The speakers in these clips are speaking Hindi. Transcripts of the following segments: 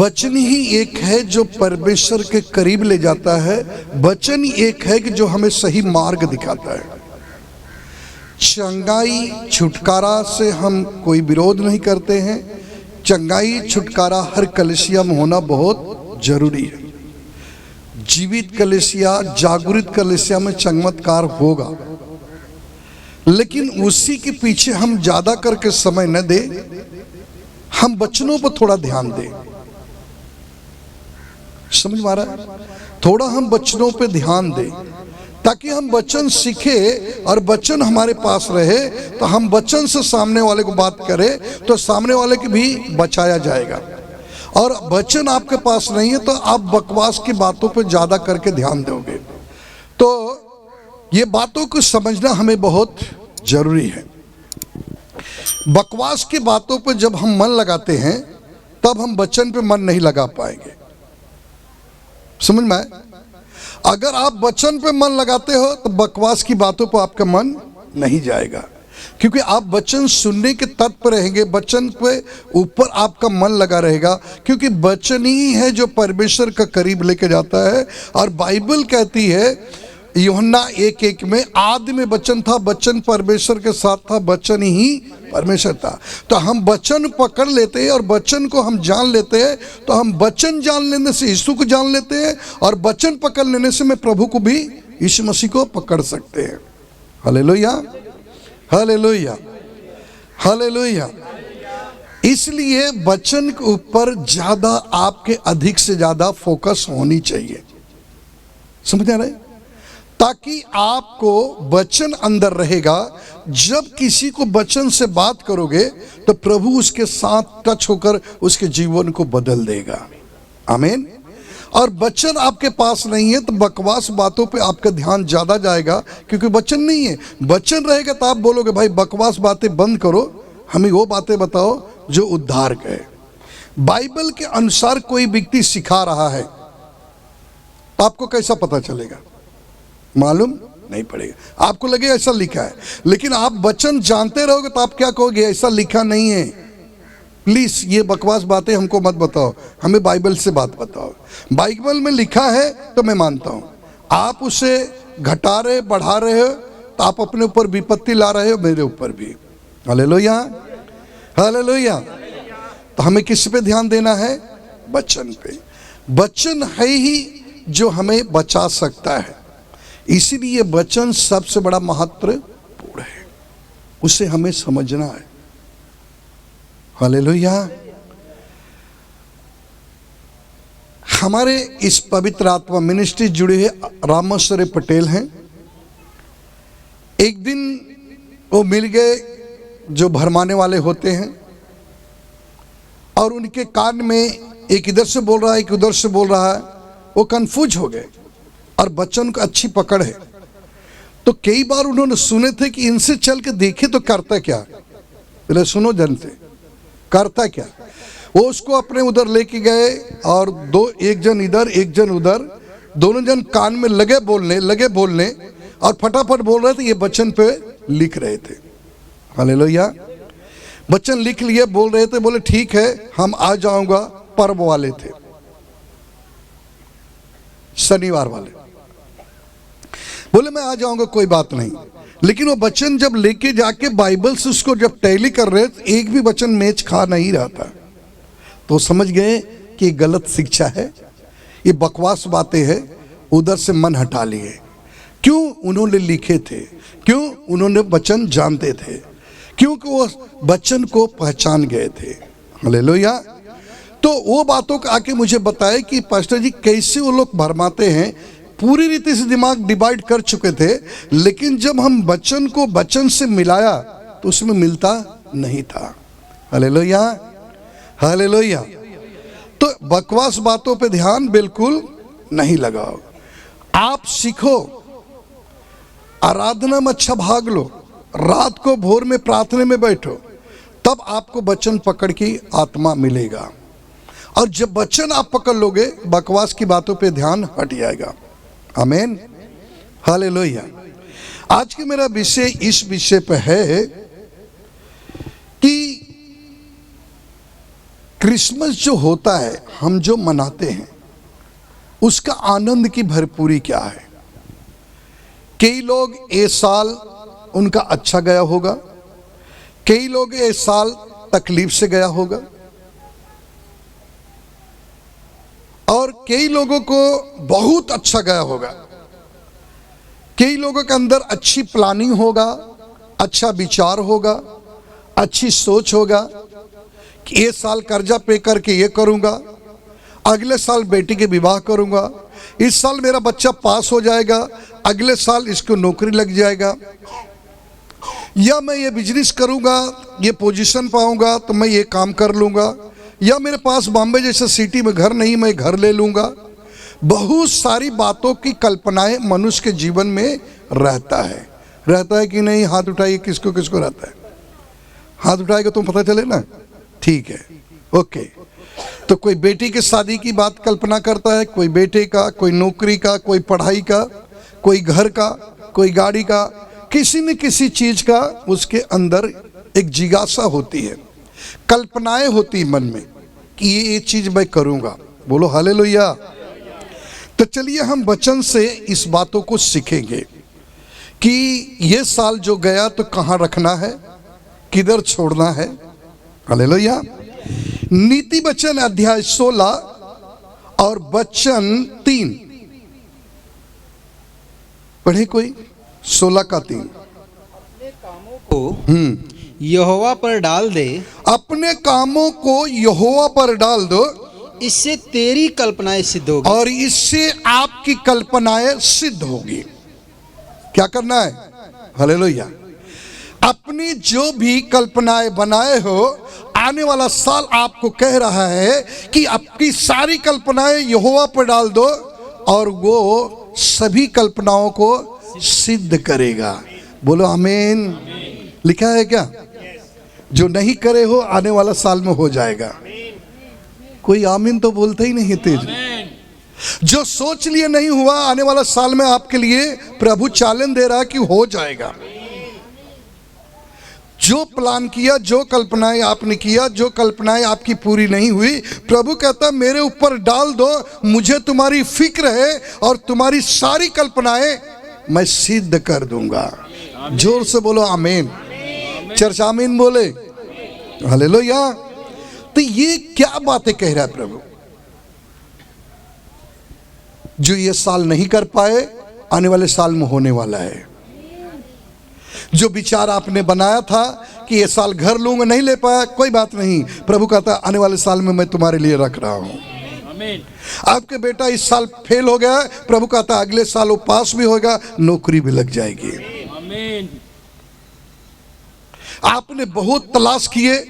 वचन ही एक है जो परमेश्वर के करीब ले जाता है। वचन ही एक है कि जो हमें सही मार्ग दिखाता है। चंगाई छुटकारा से हम कोई विरोध नहीं करते हैं। चंगाई छुटकारा हर कलीसिया में होना बहुत जरूरी है। जीवित कलीसिया, जागृत कलीसिया में चमत्कार होगा, लेकिन उसी के पीछे हम ज्यादा करके समय न दे, हम वचनों पर थोड़ा ध्यान दें। समझ में आ रहा है? थोड़ा हम वचनों पे ध्यान दें ताकि हम वचन सीखे और वचन हमारे पास रहे, तो हम वचन से सामने वाले को बात करें तो सामने वाले की भी बचाया जाएगा। और वचन आपके पास नहीं है तो आप बकवास की बातों पे ज्यादा करके ध्यान दोगे। तो ये बातों को समझना हमें बहुत जरूरी है। बकवास की बातों पे जब हम मन लगाते हैं तब हम वचन पे मन नहीं लगा पाएंगे। समझ में आए? अगर आप वचन पे मन लगाते हो तो बकवास की बातों पर आपका मन नहीं जाएगा, क्योंकि आप वचन सुनने के तत्पर रहेंगे, वचन पे ऊपर आपका मन लगा रहेगा, क्योंकि वचन ही है जो परमेश्वर का करीब लेके जाता है। और बाइबल कहती है यूहन्ना 1:1 में, आदि में वचन था, वचन परमेश्वर के साथ था, वचन ही परमेश्वर था। तो हम वचन पकड़ लेते हैं और वचन को हम जान लेते हैं, तो हम वचन जान लेने से यीशु को जान लेते हैं, और वचन पकड़ लेने से मैं प्रभु को भी, यीशु मसीह को पकड़ सकते हैं। Hallelujah, hallelujah, hallelujah. इसलिए वचन के ऊपर ज्यादा, आपके अधिक से ज्यादा फोकस होनी चाहिए। समझ आ रहे हैं? ताकि आपको वचन अंदर रहेगा। जब किसी को वचन से बात करोगे तो प्रभु उसके साथ टच होकर उसके जीवन को बदल देगा। आमीन। और वचन आपके पास नहीं है तो बकवास बातों पे आपका ध्यान ज्यादा जाएगा, क्योंकि वचन नहीं है। वचन रहेगा तो आप बोलोगे भाई बकवास बातें बंद करो, हमें वो बातें बताओ जो उद्धार के। बाइबल के अनुसार कोई व्यक्ति सिखा रहा है तो आपको कैसा पता चलेगा? मालूम नहीं पड़ेगा। आपको लगे ऐसा लिखा है, लेकिन आप वचन जानते रहोगे तो आप क्या कहोगे? ऐसा लिखा नहीं है, प्लीज ये बकवास बातें हमको मत बताओ, हमें बाइबल से बात बताओ। बाइबल में लिखा है तो मैं मानता हूं। आप उसे घटा रहे, बढ़ा रहे हो तो आप अपने ऊपर विपत्ति ला रहे हो, मेरे ऊपर भी। Hallelujah, hallelujah. तो हमें किस पे ध्यान देना है? वचन पे। वचन है ही जो हमें बचा सकता है, इसीलिए वचन सबसे बड़ा महत्वपूर्ण है, उसे हमें समझना है। हालेलुया। हमारे इस पवित्र आत्मा मिनिस्ट्री जुड़े हुए रामेश्वर पटेल हैं। एक दिन वो मिल गए जो भरमाने वाले होते हैं, और उनके कान में एक इधर से बोल रहा है, एक उधर से बोल रहा है। वो कंफ्यूज हो गए, और बच्चन को अच्छी पकड़ है। तो कई बार उन्होंने सुने थे कि इनसे चल के देखे तो करता क्या। बोले सुनो जन से, करता क्या। वो उसको अपने उधर लेके गए, और एक जन इधर एक जन उधर, दोनों जन कान में लगे बोलने और फटाफट बोल रहे थे। ये वचन पे लिख रहे थे। हालेलुया। वचन लिख लिए, बोल रहे थे। बोले ठीक है, हम आ जाऊंगा। पर्व वाले थे, शनिवार वाले। बोले मैं आ जाऊंगा, कोई बात नहीं। लेकिन वो वचन जब लेके जाके बाइबल से उसको जब टैली कर रहे तो एक भी वचन मैच खा नहीं रहा था। तो समझ गए कि गलत शिक्षा है, ये बकवास बातें हैं। उधर से मन हटा लिए। क्यों? उन्होंने लिखे थे। क्यों? उन्होंने वचन जानते थे, क्योंकि वो वचन को पहचान गए थे। हालेलुया। तो वो बातों को आके मुझे बताए कि पास्टर जी कैसे वो लोग भरमाते हैं। पूरी रीति से दिमाग डिवाइड कर चुके थे, लेकिन जब हम वचन को वचन से मिलाया तो उसमें मिलता नहीं था। Hallelujah, hallelujah. तो बकवास बातों पे ध्यान बिल्कुल नहीं लगाओ। आप सीखो, आराधना में अच्छा भाग लो, रात को भोर में प्रार्थना में बैठो, तब आपको वचन पकड़ की आत्मा मिलेगा। और जब वचन आप पकड़ लोगे, बकवास की बातों पे ध्यान हट जाएगा। आमीन, हालेलुया। आज के मेरा विषय इस विषय पे है कि क्रिसमस जो होता है, हम जो मनाते हैं, उसका आनंद की भरपूरी क्या है। कई लोग ये साल उनका अच्छा गया होगा, कई लोग ये साल तकलीफ से गया होगा, और कई लोगों को बहुत अच्छा गया होगा। कई लोगों के अंदर अच्छी प्लानिंग होगा, अच्छा विचार होगा, अच्छी सोच होगा कि ये साल कर्जा पे करके ये करूंगा, अगले साल बेटी के विवाह करूंगा, इस साल मेरा बच्चा पास हो जाएगा, अगले साल इसको नौकरी लग जाएगा, या मैं ये बिजनेस करूंगा, ये पोजीशन पाऊंगा तो मैं ये काम कर लूंगा, या मेरे पास बॉम्बे जैसा सिटी में घर नहीं, मैं घर ले लूंगा। बहुत सारी बातों की कल्पनाएं मनुष्य के जीवन में रहता है कि नहीं? हाथ उठाइए, किसको किसको रहता है? हाथ उठाएगा तो पता चले ना। ठीक है, ओके। तो कोई बेटी की शादी की बात कल्पना करता है, कोई बेटे का, कोई नौकरी का, कोई पढ़ाई का, कोई घर का, कोई गाड़ी का, किसी न किसी चीज का उसके अंदर एक जिज्ञासा होती है, कल्पनाएं होती मन में कि ये चीज मैं करूंगा। बोलो हालेलुया। तो चलिए हम वचन से इस बातों को सीखेंगे कि ये साल जो गया तो कहाँ रखना है, किधर छोड़ना है। हालेलुया। नीति वचन अध्याय 16 और वचन 3 पढ़े कोई? 16 का 3। अपने कामों को यहोवा पर डाल दे, अपने कामों को यहोवा पर डाल दो, इससे तेरी कल्पनाएं सिद्ध होगी। और इससे आपकी कल्पनाएं सिद्ध होगी। क्या करना है? हालेलुया। अपनी जो भी कल्पनाएं बनाए हो, आने वाला साल आपको कह रहा है कि आपकी सारी कल्पनाएं यहोवा पर डाल दो और वो सभी कल्पनाओं को सिद्ध करेगा। बोलो आमीन। लिखा है क्या? जो नहीं करे हो आने वाला साल में हो जाएगा। कोई आमीन तो बोलता ही नहीं तेज। जो सोच लिए नहीं हुआ, आने वाला साल में आपके लिए प्रभु चैलेंज दे रहा है कि हो जाएगा। जो प्लान किया, जो कल्पनाएं आपने किया, जो कल्पनाएं आपकी पूरी नहीं हुई, प्रभु कहता मेरे ऊपर डाल दो, मुझे तुम्हारी फिक्र है और तुम्हारी सारी कल्पनाएं मैं सिद्ध कर दूंगा। जोर से बोलो आमीन। चर्च आमीन बोले। हालेलुया। तो ये क्या बातें कह रहा है प्रभु? जो ये साल नहीं कर पाए, आने वाले साल में होने वाला है। जो विचार आपने बनाया था कि ये साल घर लूंगा, नहीं ले पाया, कोई बात नहीं। प्रभु कहता है आने वाले साल में मैं तुम्हारे लिए रख रहा हूं। आपके बेटा इस साल फेल हो गया, प्रभु कहता है अगले साल वो पास भी होगा, नौकरी भी लग जाएगी। आपने बहुत तलाश किए,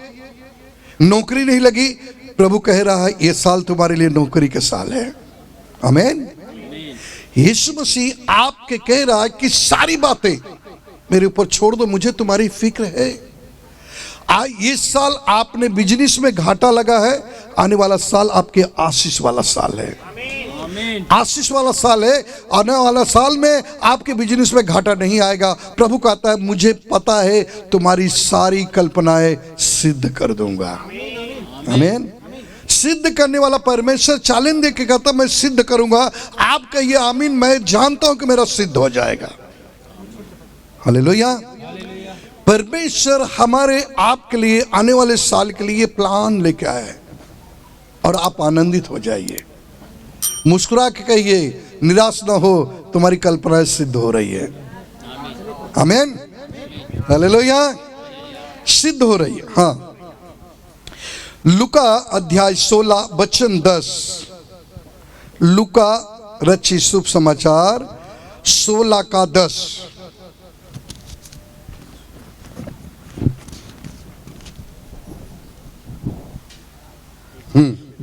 नौकरी नहीं लगी, प्रभु कह रहा है ये साल तुम्हारे लिए नौकरी का साल है। आमीन। यीशु मसीह आपके कह रहा है कि सारी बातें मेरे ऊपर छोड़ दो, मुझे तुम्हारी फिक्र है। इस साल आपने बिजनेस में घाटा लगा है, आने वाला साल आपके आशीष वाला साल है। आशीष वाला साल है। आने वाला साल में आपके बिजनेस में घाटा नहीं आएगा। प्रभु कहता है मुझे पता है तुम्हारी सारी कल्पनाएं सिद्ध कर दूंगा। आमीन। सिद्ध करने वाला परमेश्वर चैलेंज दे के कहता मैं सिद्ध करूंगा। आप कहिए आमीन। मैं जानता हूं कि मेरा सिद्ध हो जाएगा। हालेलुया। परमेश्वर हमारे आपके लिए आने वाले साल के लिए प्लान लेके आए और आप आनंदित हो जाइए। मुस्कुरा के कहिए निराश ना हो, तुम्हारी कल्पना सिद्ध हो रही है। आमीन। हालेलुया। सिद्ध हो रही है। हाँ, लूका अध्याय 16 वचन 10। लूका रचित शुभ समाचार 16 का 10।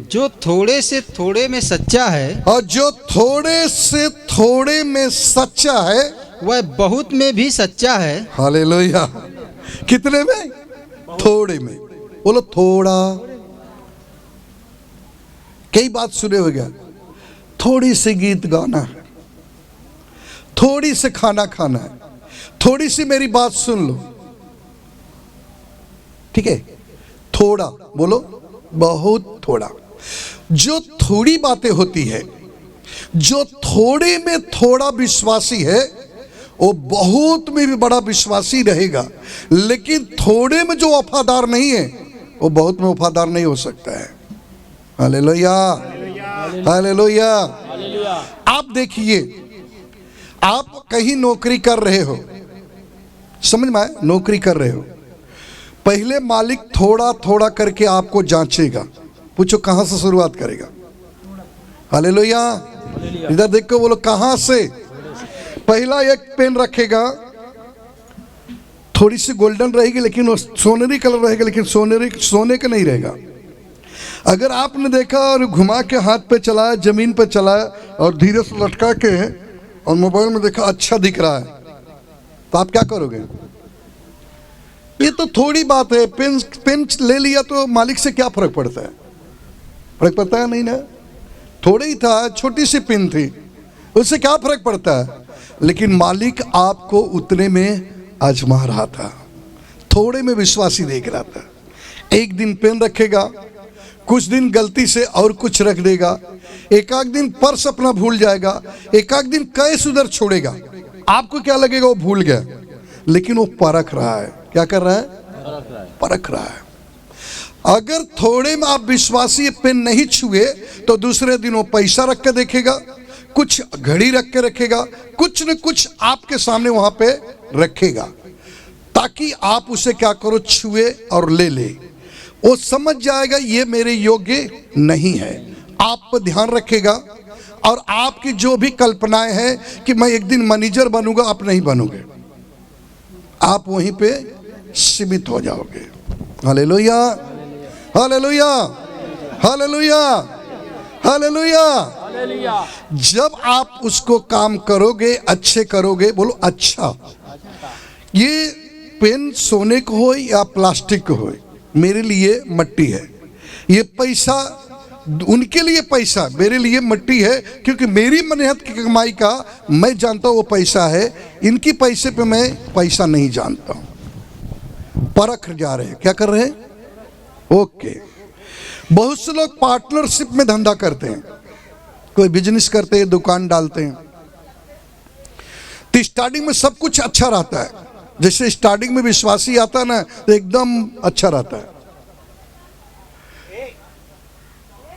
जो थोड़े से थोड़े में सच्चा है, और जो थोड़े से थोड़े में सच्चा है, वह बहुत में भी सच्चा है। हालेलुया। कितने में? थोड़े में। बोलो थोड़ा। कई बात सुने हो गया, थोड़ी सी गीत गाना है, थोड़ी सी खाना खाना है, थोड़ी सी मेरी बात सुन लो। ठीक है, थोड़ा बोलो बहुत थोड़ा। जो थोड़ी बातें होती है, जो थोड़े में थोड़ा विश्वासी है, वो बहुत में भी बड़ा विश्वासी रहेगा। लेकिन थोड़े में जो वफादार नहीं है, वो बहुत में वफादार नहीं हो सकता है। Hallelujah, hallelujah. आप देखिए, आप कहीं नौकरी कर रहे हो, समझ में आए, नौकरी कर रहे हो, पहले मालिक थोड़ा थोड़ा करके आपको जांचेगा। पूछो कहां से शुरुआत करेगा? हालेलुया। इधर देखो, बोलो कहां से। पहला एक पेन रखेगा, थोड़ी सी गोल्डन रहेगी लेकिन वो सोनेरी कलर रहेगा, लेकिन सोने का नहीं रहेगा। अगर आपने देखा और घुमा के हाथ पे चलाया, जमीन पे चलाया और धीरे से लटका के और मोबाइल में देखा अच्छा दिख रहा है, तो आप क्या करोगे? ये तो थोड़ी बात है। पेन ले लिया तो मालिक से क्या फर्क पड़ता है? फर्क पड़ता है नहीं ना। थोड़ा ही था, छोटी सी पेन थी, उससे क्या फर्क पड़ता है? लेकिन मालिक आपको उतने में आजमा रहा था, थोड़े में विश्वासी देख रहा था। एक दिन पेन रखेगा, कुछ दिन गलती से और कुछ रख देगा, एक आध दिन पर्स अपना भूल जाएगा, एक आध दिन कैश उधर छोड़ेगा। आपको क्या लगेगा? वो भूल गया, लेकिन वो परख रहा है। क्या कर रहा है? परख रहा है। अगर थोड़े में आप विश्वासी पेन नहीं छुए तो दूसरे दिन वो पैसा रख के देखेगा, कुछ घड़ी रख के रखेगा, कुछ न कुछ आपके सामने वहां पे रखेगा, ताकि आप उसे क्या करो? छुए और ले ले। वो समझ जाएगा ये मेरे योग्य नहीं है। आप पर ध्यान रखेगा, और आपकी जो भी कल्पनाएं हैं कि मैं एक दिन मैनेजर बनूंगा, आप नहीं बनोगे, आप वहीं पे सीमित हो जाओगे। Hallelujah, hallelujah, hallelujah, hallelujah. जब आप उसको काम करोगे, अच्छे करोगे, बोलो अच्छा। ये पेन सोने को हो या प्लास्टिक को हो, मेरे लिए मट्टी है। ये पैसा उनके लिए पैसा, मेरे लिए मट्टी है, क्योंकि मेरी मेहनत की कमाई का मैं जानता हूँ वो पैसा है। इनकी पैसे पे मैं पैसा नहीं जानता हूँ। परख जा रहे हैं, क्या कर रहे हैं? ओके। बहुत से लोग पार्टनरशिप में धंधा करते हैं, कोई बिजनेस करते हैं, दुकान डालते हैं, तो स्टार्टिंग में सब कुछ अच्छा रहता है। जैसे स्टार्टिंग में विश्वासी आता है ना, तो एकदम अच्छा रहता है।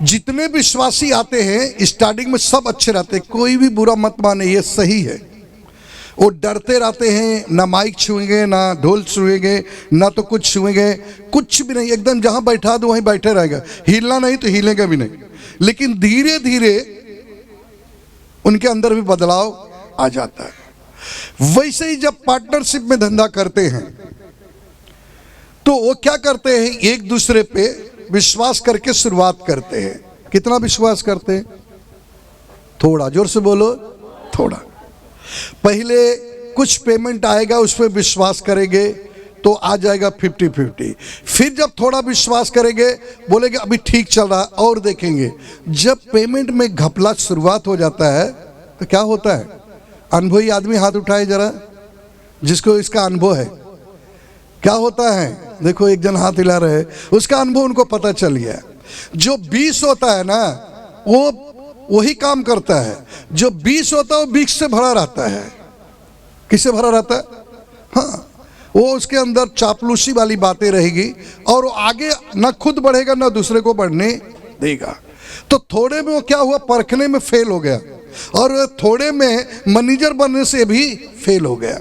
जितने विश्वासी आते हैं स्टार्टिंग में सब अच्छे रहते हैं, कोई भी बुरा मत माने, ये सही है। वो डरते रहते हैं, ना माइक छुएंगे, ना ढोल छुएंगे, ना तो कुछ छुएंगे, कुछ भी नहीं, एकदम जहां बैठा दो वहीं बैठे रहेगा, हिलना नहीं तो हिलेगा भी नहीं। लेकिन धीरे धीरे उनके अंदर भी बदलाव आ जाता है। वैसे ही जब पार्टनरशिप में धंधा करते हैं तो वो क्या करते हैं? एक दूसरे पे विश्वास करके शुरुआत करते हैं। कितना विश्वास करते हैं? थोड़ा, जोर से बोलो, थोड़ा। पहले कुछ पेमेंट आएगा, उस पर विश्वास करेंगे तो आ जाएगा 50-50। फिर जब थोड़ा विश्वास करेंगे, बोलेंगे अभी ठीक चल रहा है, और देखेंगे। जब पेमेंट में घपला शुरुआत हो जाता है तो क्या होता है? अनुभवी आदमी हाथ उठाए जरा, जिसको इसका अनुभव है। क्या होता है? देखो एक जन हाथ हिला रहे, उसका अनुभव उनको पता चल गया। जो 20 होता है ना, वो वही काम करता है। जो 20 होता है वो 20 से भरा रहता है। किससे भरा रहता है? हाँ, वो उसके अंदर चापलूसी वाली बातें रहेगी, और वो आगे ना खुद बढ़ेगा ना दूसरे को बढ़ने देगा। तो थोड़े में वो क्या हुआ? परखने में फेल हो गया, और थोड़े में मैनेजर बनने से भी फेल हो गया।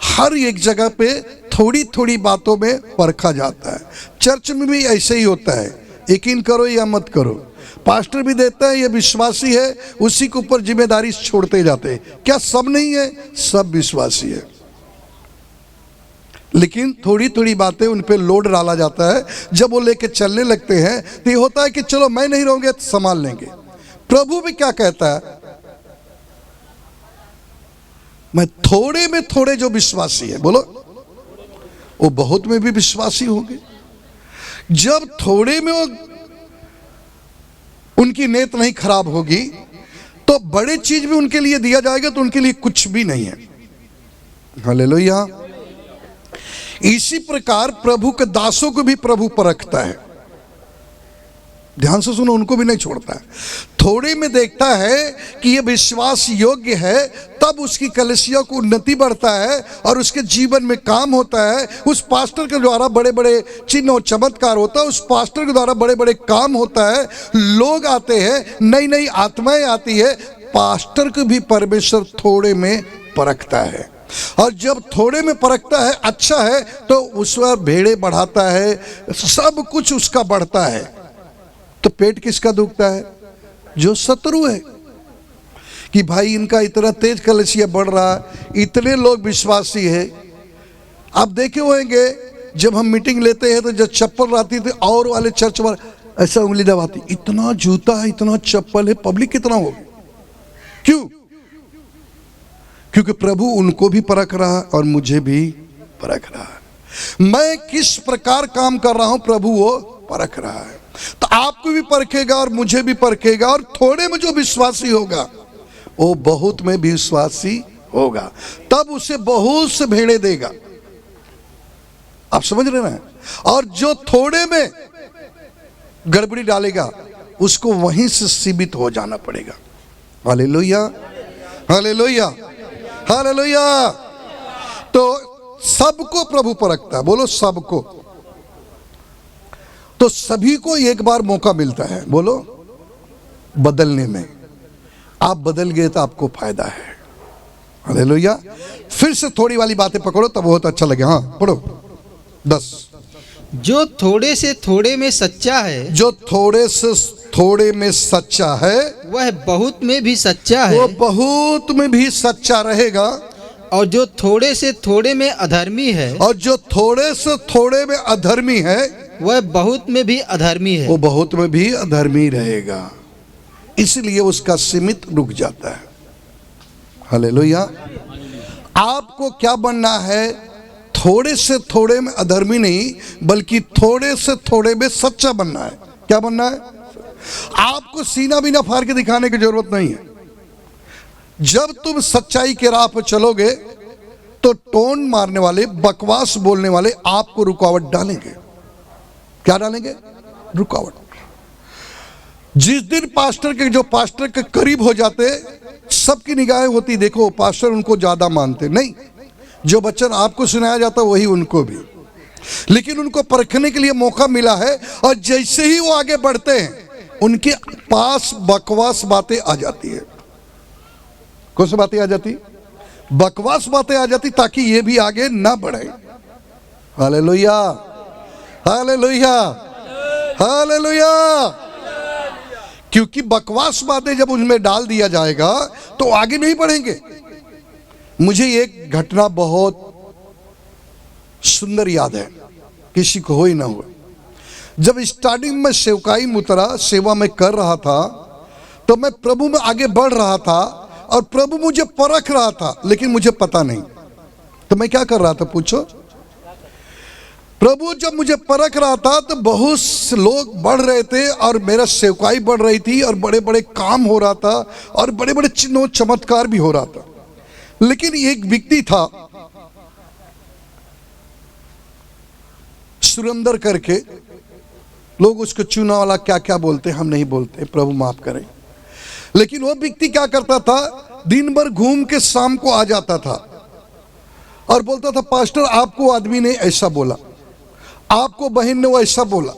हर एक जगह पे थोड़ी थोड़ी बातों में परखा जाता है। चर्च में भी ऐसे ही होता है, यकीन करो या मत करो। पास्टर भी देता है, ये विश्वासी है, उसी के ऊपर जिम्मेदारी छोड़ते जाते हैं। क्या सब नहीं है? सब विश्वासी है, लेकिन थोड़ी थोड़ी बातें उन पे लोड डाला जाता है। जब वो लेके चलने लगते हैं तो ये होता है कि चलो मैं नहीं रहूंगा तो संभाल लेंगे। प्रभु भी क्या कहता है? मैं थोड़े में थोड़े जो विश्वासी है, बोलो, वो बहुत में भी विश्वासी होंगे। जब थोड़े में वो उनकी नीयत नहीं खराब होगी तो बड़े चीज भी उनके लिए दिया जाएगा तो उनके लिए कुछ भी नहीं है। हालेलुया। इसी प्रकार प्रभु के दासों को भी प्रभु परखता है। ध्यान से सुनो, उनको भी नहीं छोड़ता है। थोड़े में देखता है कि ये विश्वास योग्य है, तब उसकी कलीसिया को उन्नति बढ़ता है और उसके जीवन में काम होता है। उस पास्टर के द्वारा बड़े बड़े चिन्ह और चमत्कार होता है, उस पास्टर के द्वारा बड़े बड़े काम होता है, लोग आते हैं, नई नई आत्माएं आती है। पास्टर को भी परमेश्वर थोड़े में परखता है, और जब थोड़े में परखता है अच्छा है तो उस पर भेड़े बढ़ाता है, सब कुछ उसका बढ़ता है। तो पेट किसका दुखता है? जो शत्रु है, कि भाई इनका इतना तेज कलीसिया बढ़ रहा है, इतने लोग विश्वासी है। आप देखे होंगे जब हम मीटिंग लेते हैं तो जब चप्पल रहती थी और वाले चर्च वाले ऐसा उंगली दबाती, इतना जूता है, इतना चप्पल है, पब्लिक कितना होगी। क्यों? क्योंकि प्रभु उनको भी परख रहा है और मुझे भी परख रहा है। मैं किस प्रकार काम कर रहा हूं प्रभु वो परख रहा है। तो आपको भी परखेगा और मुझे भी परखेगा, और थोड़े में जो विश्वासी होगा वो बहुत में भी विश्वासी होगा, तब उसे बहुत से भेड़े देगा। आप समझ रहे ना? और जो थोड़े में गड़बड़ी डालेगा उसको वहीं से सीमित हो जाना पड़ेगा। Hallelujah, hallelujah, hallelujah. तो सबको प्रभु परखता है, बोलो सबको। तो सभी को एक बार मौका मिलता है, बोलो, बदलने में। आप बदल गए तो आपको फायदा है। हालेलुया। फिर से थोड़ी वाली बातें पकड़ो तब बहुत अच्छा लगे। हाँ पढ़ो 10। जो थोड़े से थोड़े में सच्चा है, जो थोड़े से थोड़े में सच्चा है, वह बहुत में भी सच्चा है, वो बहुत में भी सच्चा रहेगा। और जो थोड़े से थोड़े में अधर्मी है, और जो थोड़े से थोड़े में अधर्मी है, वह बहुत में भी अधर्मी है। वो बहुत में भी अधर्मी रहेगा। इसलिए उसका सीमित रुक जाता है। हालेलुया। आपको क्या बनना है? थोड़े से थोड़े में अधर्मी नहीं, बल्कि थोड़े से थोड़े में सच्चा बनना है। क्या बनना है? आपको सीना बीना फाड़ के दिखाने की जरूरत नहीं है। जब तुम सच्चाई के राह पर चलोगे तो टोन मारने वाले, बकवास बोलने वाले आपको रुकावट डालेंगे। क्या डालेंगे? रुकावट। जिस दिन जो पास्टर के करीब हो जाते, सबकी निगाहें होती, देखो पास्टर उनको ज्यादा मानते नहीं, जो वचन आपको सुनाया जाता वही उनको भी, लेकिन उनको परखने के लिए मौका मिला है। और जैसे ही वो आगे बढ़ते हैं उनके पास बकवास बातें आ जाती है। कौन सी बातें आ जाती? बकवास बातें आ जाती, ताकि ये भी आगे ना बढ़े। Hallelujah, hallelujah, hallelujah. क्योंकि बकवास बातें जब उनमें डाल दिया जाएगा तो आगे नहीं बढ़ेंगे। मुझे एक घटना बहुत सुंदर याद है, किसी को हो ही ना हो। जब स्टार्टिंग में सेवकाई मुतरा सेवा में कर रहा था, तो मैं प्रभु में आगे बढ़ रहा था और प्रभु मुझे परख रहा था, लेकिन मुझे पता नहीं। तो मैं क्या कर रहा था पूछो? प्रभु जब मुझे परख रहा था तो बहुत से लोग बढ़ रहे थे और मेरा सेवकाई बढ़ रही थी और बड़े बड़े काम हो रहा था और बड़े बड़े चिन्ह चमत्कार भी हो रहा था। लेकिन एक व्यक्ति था सुरेंद्र करके, लोग उसको चुना वाला क्या क्या बोलते, हम नहीं बोलते, प्रभु माफ करें। लेकिन वो व्यक्ति क्या करता था, दिन भर घूम के शाम को आ जाता था और बोलता था, पास्टर आपको आदमी ने ऐसा बोला, आपको बहन ने वो ऐसा बोला,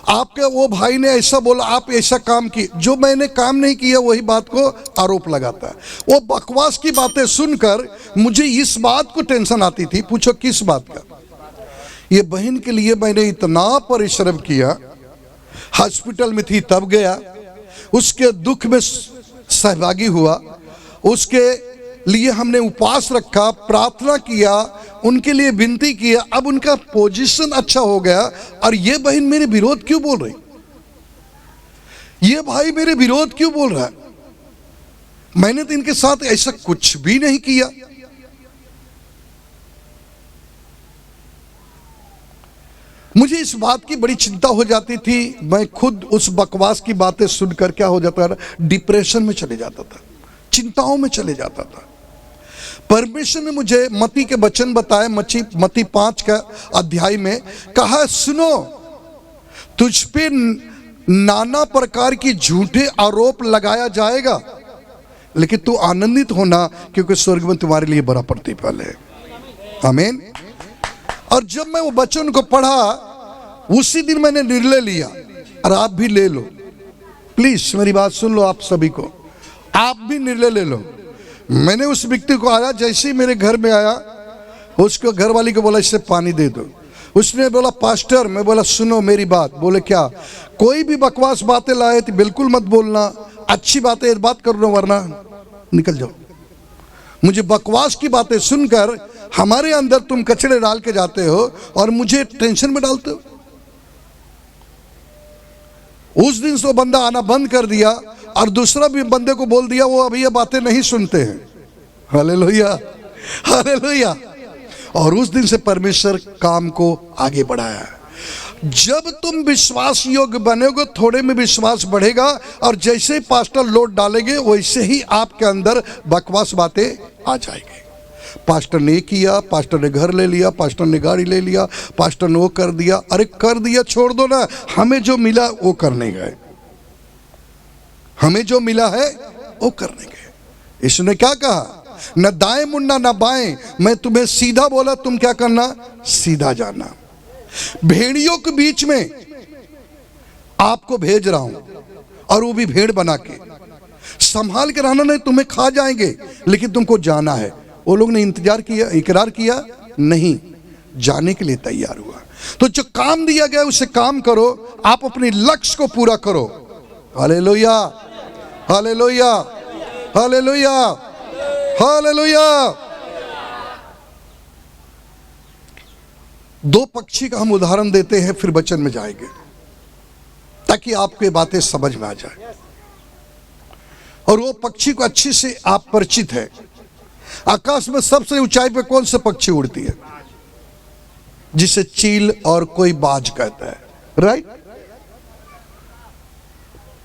आपके वो भाई ने ऐसा बोला, आप ऐसा काम किए। जो मैंने काम नहीं किया वही बात को आरोप लगाता है। वो बकवास की बातें सुनकर मुझे इस बात को टेंशन आती थी। पूछो किस बात का? ये बहन के लिए मैंने इतना परिश्रम किया, हॉस्पिटल में थी तब गया, उसके दुख में सहभागी हुआ, उसके लिए हमने उपवास रखा, प्रार्थना किया, उनके लिए विनती किया। अब उनका पोजीशन अच्छा हो गया और ये बहन मेरे विरोध क्यों बोल रही, ये भाई मेरे विरोध क्यों बोल रहा है? मैंने तो इनके साथ ऐसा कुछ भी नहीं किया। मुझे इस बात की बड़ी चिंता हो जाती थी। मैं खुद उस बकवास की बातें सुनकर क्या हो जाता था, डिप्रेशन में चले जाता था, चिंताओं में चले जाता था। परमेश्वर ने मुझे मत्ती के वचन बताए, मत्ती 5 का अध्याय में कहा, सुनो तुझ पे नाना प्रकार की झूठे आरोप लगाया जाएगा, लेकिन तू आनंदित होना क्योंकि स्वर्ग में तुम्हारे लिए बड़ा प्रतिफल है। आमीन। और जब मैं वो वचन को पढ़ा उसी दिन मैंने निर्णय लिया, और आप भी ले लो, प्लीज मेरी बात सुन लो, आप सभी को, आप भी निर्णय ले लो। मैंने उस व्यक्ति को आया, जैसे ही मेरे घर में आया उसको घर वाली को बोला इससे पानी दे दो। उसने बोला पास्टर, मैं बोला सुनो मेरी बात। बोले क्या? कोई भी बकवास बातें लाए तो बिल्कुल मत बोलना, अच्छी बातें बात कर लो वरना निकल जाओ। मुझे बकवास की बातें सुनकर हमारे अंदर तुम कचड़े डाल के जाते हो और मुझे टेंशन में डालते हो। उस दिन से वो बंदा आना बंद कर दिया और दूसरा भी बंदे को बोल दिया, वो अभी ये बातें नहीं सुनते हैं। Hallelujah, hallelujah. और उस दिन से परमेश्वर काम को आगे बढ़ाया। जब तुम विश्वास योग्य बनेगे थोड़े में विश्वास बढ़ेगा, और जैसे ही पास्टर लोड डालेंगे वैसे ही आपके अंदर बकवास बातें आ जाएंगी। पास्टर ने किया, पास्टर ने घर ले लिया, पास्टर ने गाड़ी ले लिया, पास्टर ने वो कर दिया। अरे कर दिया छोड़ दो ना, हमें जो मिला वो करने गए, हमें जो मिला है वो करने गए। इसने क्या कहा? न दाएं मुड़ना न बाएं, मैं तुम्हें सीधा बोला, तुम क्या करना? सीधा जाना। भेड़ियों के बीच में आपको भेज रहा हूं, और वो भी भेड़ बना के। संभाल के रहना, नहीं तुम्हें खा जाएंगे, लेकिन तुमको जाना है। वो लोग ने इंतजार किया, इकरार किया नहीं, जाने के लिए तैयार हुआ। तो जो काम दिया गया उसे काम करो, आप अपने लक्ष्य को पूरा करो। Hallelujah, hallelujah, hallelujah, hallelujah. दो पक्षी का हम उदाहरण देते हैं, फिर वचन में जाएंगे ताकि आपको ये बातें समझ में आ जाए। और वो पक्षी को अच्छी से आप परिचित है। आकाश में सबसे ऊंचाई पे कौन सा पक्षी उड़ती है? जिसे चील और कोई बाज कहता है, राइट?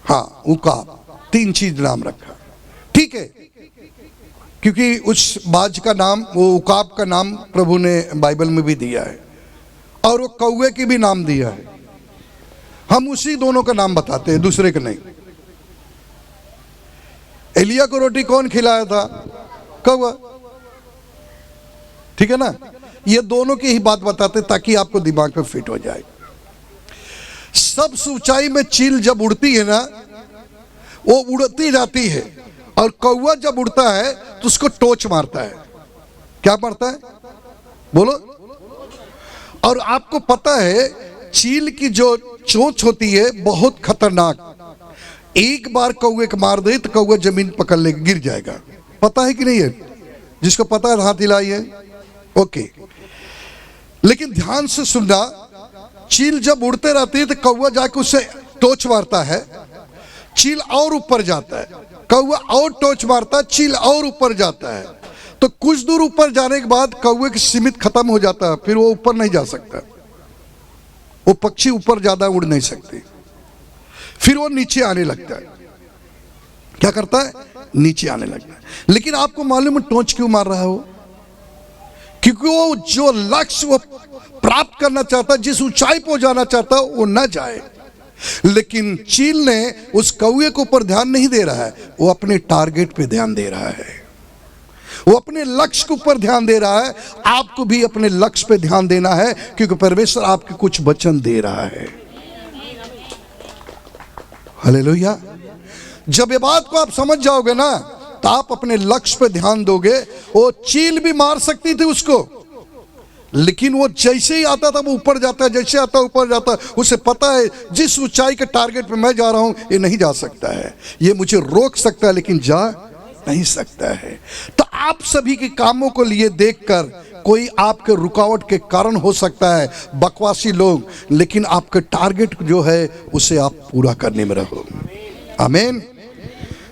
हाँ, उकाब। तीन चीज नाम रखा, ठीक है, क्योंकि उस बाज का नाम, वो उकाब का नाम प्रभु ने बाइबल में भी दिया है, और वो कौवे की भी नाम दिया है। हम उसी दोनों का नाम बताते हैं, दूसरे का नहीं। एलिया को रोटी कौन खिलाया था? कौवा, ठीक है ना? ये दोनों की ही बात बताते ताकि आपको दिमाग में फिट हो जाए। सबसे ऊंचाई में चील जब उड़ती है ना, वो उड़ती जाती है, और कौवा जब उड़ता है तो उसको टोच मारता है। क्या मारता है? बोलो। और आपको पता है चील की जो चोंच होती है बहुत खतरनाक, एक बार कौवे को मार दे तो कौवा जमीन पकड़ ले गिर जाएगा। पता है कि नहीं है? जिसको पता है हाथ हिलाइए। ओके, लेकिन ध्यान से सुनना, चील जब उड़ते रहती है तो कौवा जाके उससे टोच मारता है, चील और ऊपर जाता है, कौवा और टोच मारता है, चील और ऊपर जाता है। तो कुछ दूर ऊपर जाने के बाद कौवे की सीमित खत्म हो जाता है, फिर वो ऊपर नहीं जा सकता। वो पक्षी ऊपर ज्यादा उड़ नहीं सकते, फिर वो नीचे आने लगता है। क्या करता है? नीचे आने लगता है। लेकिन आपको मालूम है टोच क्यों मार रहा है वो? क्योंकि वो जो लक्ष्य वो प्राप्त करना चाहता है, जिस ऊंचाई पर जाना चाहता है, वो ना जाए। लेकिन चील ने उस कौवे के ऊपर ध्यान नहीं दे रहा है, वो अपने टारगेट पे ध्यान दे रहा है, वो अपने लक्ष्य के ऊपर ध्यान दे रहा है। आपको भी अपने लक्ष्य पे ध्यान देना है, क्योंकि परमेश्वर आपके कुछ वचन दे रहा है। हालेलुया। जब ये बात को आप समझ जाओगे ना, तो आप अपने लक्ष्य पे ध्यान दोगे। वो चील भी मार सकती थी उसको, लेकिन वो जैसे ही आता था वो ऊपर जाता है, जैसे आता ऊपर जाता है। उसे पता है जिस ऊंचाई के टारगेट पे मैं जा रहा हूं ये नहीं जा सकता है, ये मुझे रोक सकता है लेकिन जा नहीं सकता है। तो आप सभी के कामों को लिए देखकर कोई आपके रुकावट के कारण हो सकता है, बकवासी लोग, लेकिन आपके टारगेट जो है उसे आप पूरा करने में रहो। आमीन।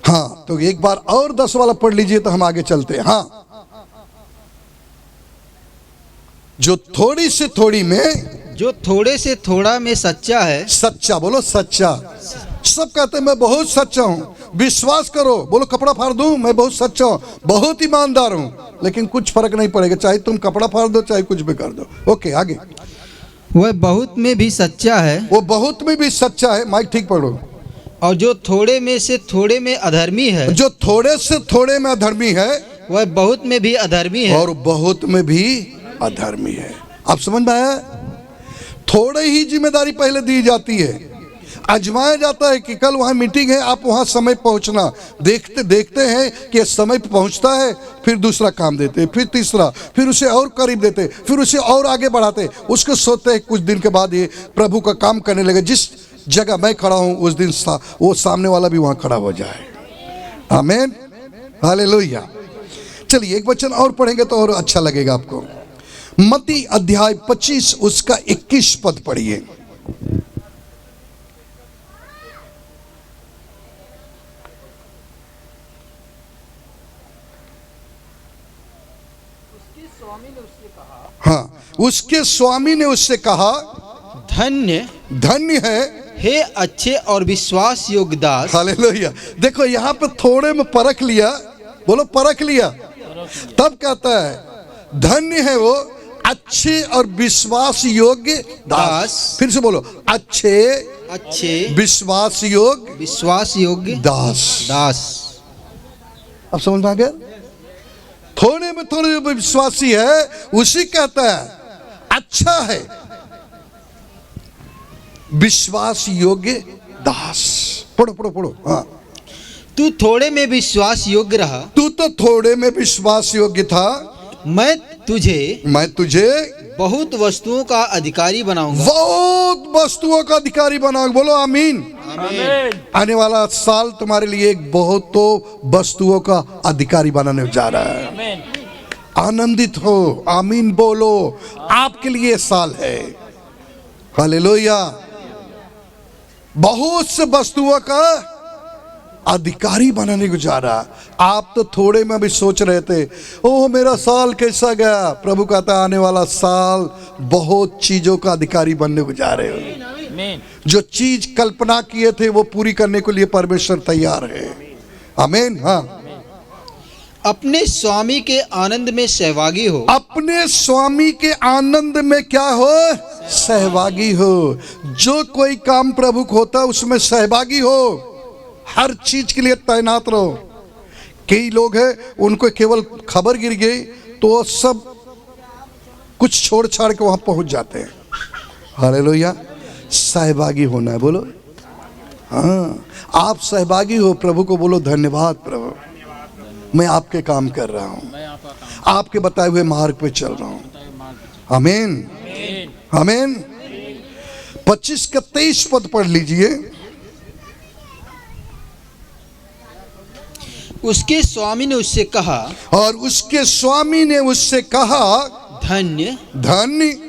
हाँ, तो एक बार और 10 वाला पढ़ लीजिए तो हम आगे चलते हैं। हाँ, जो थोड़ी से थोड़ी में, जो थोड़े से थोड़ा में सच्चा है। सच्चा, बोलो सच्चा। सब कहते हैं मैं बहुत सच्चा हूं, विश्वास करो, बोलो कपड़ा फाड़ दूं, मैं बहुत सच्चा हूं, बहुत ईमानदार हूं, लेकिन कुछ फर्क नहीं पड़ेगा, चाहे तुम कपड़ा फाड़ दो चाहे कुछ भी कर दो। ओके, आगे। वह बहुत में भी सच्चा है, वो बहुत में भी सच्चा है। माइक ठीक पढ़ो। और जो थोड़े में से थोड़े में अधर्मी है, जो थोड़े से थोड़े में अधर्मी है, वह बहुत में भी अधर्मी है। और बहुत में भी अधर्मी है। आप समझ में आया? थोड़े ही जिम्मेदारी पहले दी जाती है, आजमाया जाता है कि कल वहाँ मीटिंग है, आप वहाँ समय पहुँचना। देखते देखते हैं कि समय पे पहुँचता है, फिर दूसरा काम देते, फिर तीसरा, फिर उसे और करीब देते, फिर उसे और आगे बढ़ाते। उसको सोचते हैं कुछ दिन के बाद ये प्रभु का काम करने लगे। जिस जगह मैं खड़ा हूँ उस दिन वो सामने वाला भी वहाँ खड़ा हो जाए। आमीन, हालेलुया। चलिए एक वचन और पढ़ेंगे तो और अच्छा लगेगा आपको। मत्ती अध्याय 25 उसका 21 पद पढ़िए। हाँ, उसके स्वामी ने उससे कहा, धन्य धन्य है हे अच्छे और विश्वास योग्य दास। हालेलुया। देखो यहाँ पे थोड़े में परख लिया, बोलो परख लिया, तब कहता है धन्य है वो अच्छे और विश्वास योग्य दास। फिर से बोलो, अच्छे विश्वास योग्य दास। अब समझ में आ गया? थोड़े में थोड़े विश्वासी है, उसी कहता है अच्छा है विश्वास योग्य दास। पढ़ो पढ़ो पढ़ो। हाँ, तू थोड़े में विश्वास योग्य रहा, तू तो थोड़े में विश्वास योग्य था, मैं तुझे बहुत वस्तुओं का अधिकारी बनाऊंगा। बहुत वस्तुओं का अधिकारी बनाऊंगा। बोलो आमीन। आने वाला साल तुम्हारे लिए एक बहुत तो वस्तुओं का अधिकारी बनाने जा रहा है। आनंदित हो, आमीन बोलो। आपके लिए साल है, हालेलुया। बहुत से वस्तुओं का अधिकारी बनाने को जा रहा। आप तो थोड़े में भी सोच रहे थे, ओह मेरा साल कैसा गया। प्रभु कहता है आने वाला साल बहुत चीजों का अधिकारी बनने को जा रहे हो। जो चीज कल्पना किए थे वो पूरी करने के लिए परमेश्वर तैयार है। आमीन। हाँ, अपने स्वामी के आनंद में सहभागी हो। अपने स्वामी के आनंद में क्या हो? सहभागी हो। जो कोई काम प्रभु को होता है उसमें सहभागी हो। हर चीज के लिए तैनात रहो। कई लोग हैं उनको केवल खबर गिर गई तो सब कुछ छोड़ छाड़ के वहां पहुंच जाते हैं। हालेलुया। सहभागी होना है, बोलो। हाँ, आप सहभागी हो। प्रभु को बोलो धन्यवाद प्रभु, मैं आपके काम कर रहा हूँ, आपके बताए हुए मार्ग पे चल रहा हूँ। आमीन, आमीन। 25 का 23 पद पढ़ लीजिए। उसके स्वामी ने उससे कहा, और उसके स्वामी ने उससे कहा, धन्य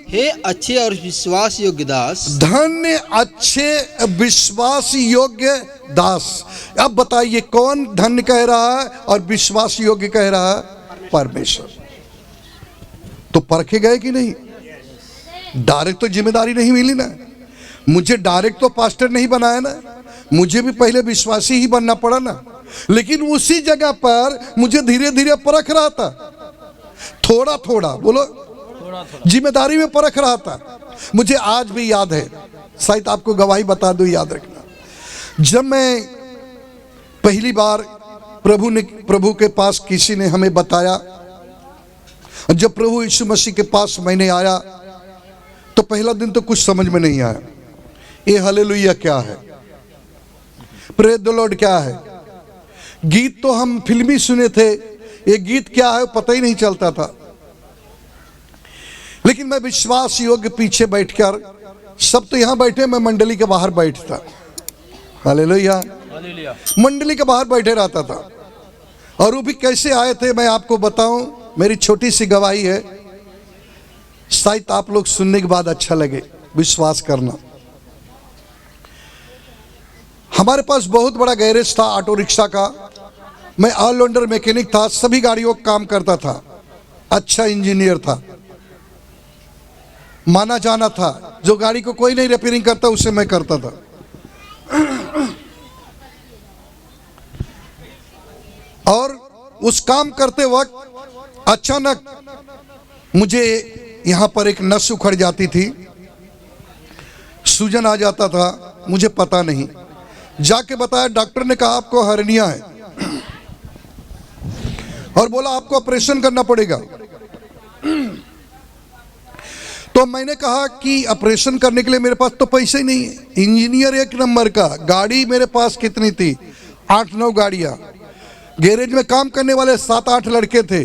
हे अच्छे और विश्वास योग्य दास। धन्य अच्छे विश्वास योग्य दास। अब बताइए कौन धन्य कह रहा है और विश्वास योग्य कह रहा है? परमेश्वर। तो परखे गए कि नहीं? डायरेक्ट तो जिम्मेदारी नहीं मिली ना। मुझे डायरेक्ट तो पास्टर नहीं बनाया ना, मुझे भी पहले विश्वासी ही बनना पड़ा ना। लेकिन उसी जगह पर मुझे धीरे धीरे परख रहा था, थोड़ा थोड़ा, बोलो, जिम्मेदारी में परख रहा था। मुझे आज भी याद है, शायद आपको गवाही बता दूं, याद रखना। जब मैं पहली बार प्रभु के पास किसी ने हमें बताया, जब प्रभु यीशु मसीह के पास मैंने आया तो पहला दिन तो कुछ समझ में नहीं आया। ये हालेलुया क्या है, प्रेज द लॉर्ड क्या है। गीत तो हम फिल्मी सुने थे, ये गीत क्या है पता ही नहीं चलता था। लेकिन मैं विश्वास योग्य पीछे बैठकर, सब तो यहां बैठे, मैं मंडली के बाहर बैठता। हालेलुया। मंडली के बाहर बैठे रहता था। और वो भी कैसे आए थे मैं आपको बताऊं, मेरी छोटी सी गवाही है, शायद आप लोग सुनने के बाद अच्छा लगे, विश्वास करना। हमारे पास बहुत बड़ा गैरेज था ऑटो रिक्शा का। मैं ऑलराउंडर मैकेनिक था, सभी गाड़ियों का काम करता था, अच्छा इंजीनियर था, माना जाना था। जो गाड़ी को कोई नहीं रिपेयरिंग करता उसे मैं करता था। और उस काम करते वक्त अचानक मुझे यहां पर एक नस उखड़ जाती थी सूजन आ जाता था, मुझे पता नहीं। जाके बताया, डॉक्टर ने कहा आपको हर्निया है और बोला आपको ऑपरेशन करना पड़ेगा। तो मैंने कहा कि ऑपरेशन करने के लिए मेरे पास तो पैसे ही नहीं है। इंजीनियर एक नंबर का, गाड़ी मेरे पास कितनी थी, 8-9 गाड़ियां, गैरेज में काम करने वाले 7-8 लड़के थे,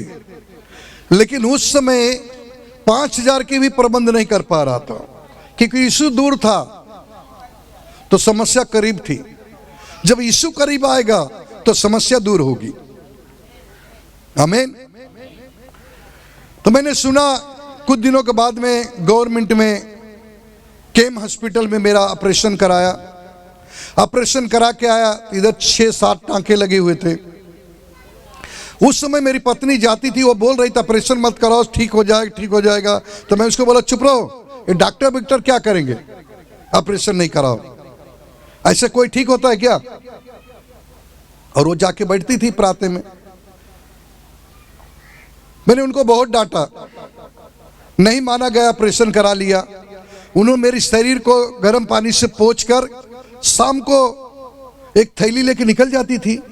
लेकिन उस समय 5,000 की भी प्रबंध नहीं कर पा रहा था, क्योंकि यीशु दूर था तो समस्या करीब थी। जब यीशु करीब आएगा तो समस्या दूर होगी। आमीन। तो मैंने सुना कुछ दिनों के बाद में गवर्नमेंट में केम हॉस्पिटल में मेरा ऑपरेशन कराया। ऑपरेशन करा के आया, इधर 6-7 टांके लगे हुए थे। उस समय मेरी पत्नी जाती थी, वो बोल रही थी ऑपरेशन मत कराओ, ठीक हो जाएगा, ठीक हो जाएगा। तो मैं उसको बोला चुप रहो, ये डॉक्टर विक्टर क्या करेंगे, ऑपरेशन नहीं कराओ, ऐसे कोई ठीक होता है क्या। और वो जाके बैठती थी प्राते में। मैंने उनको बहुत डांटा, नहीं माना गया, ऑपरेशन करा लिया। उन्होंने मेरे शरीर को गर्म पानी से पोंछकर शाम को एक थैली लेके निकल जाती थी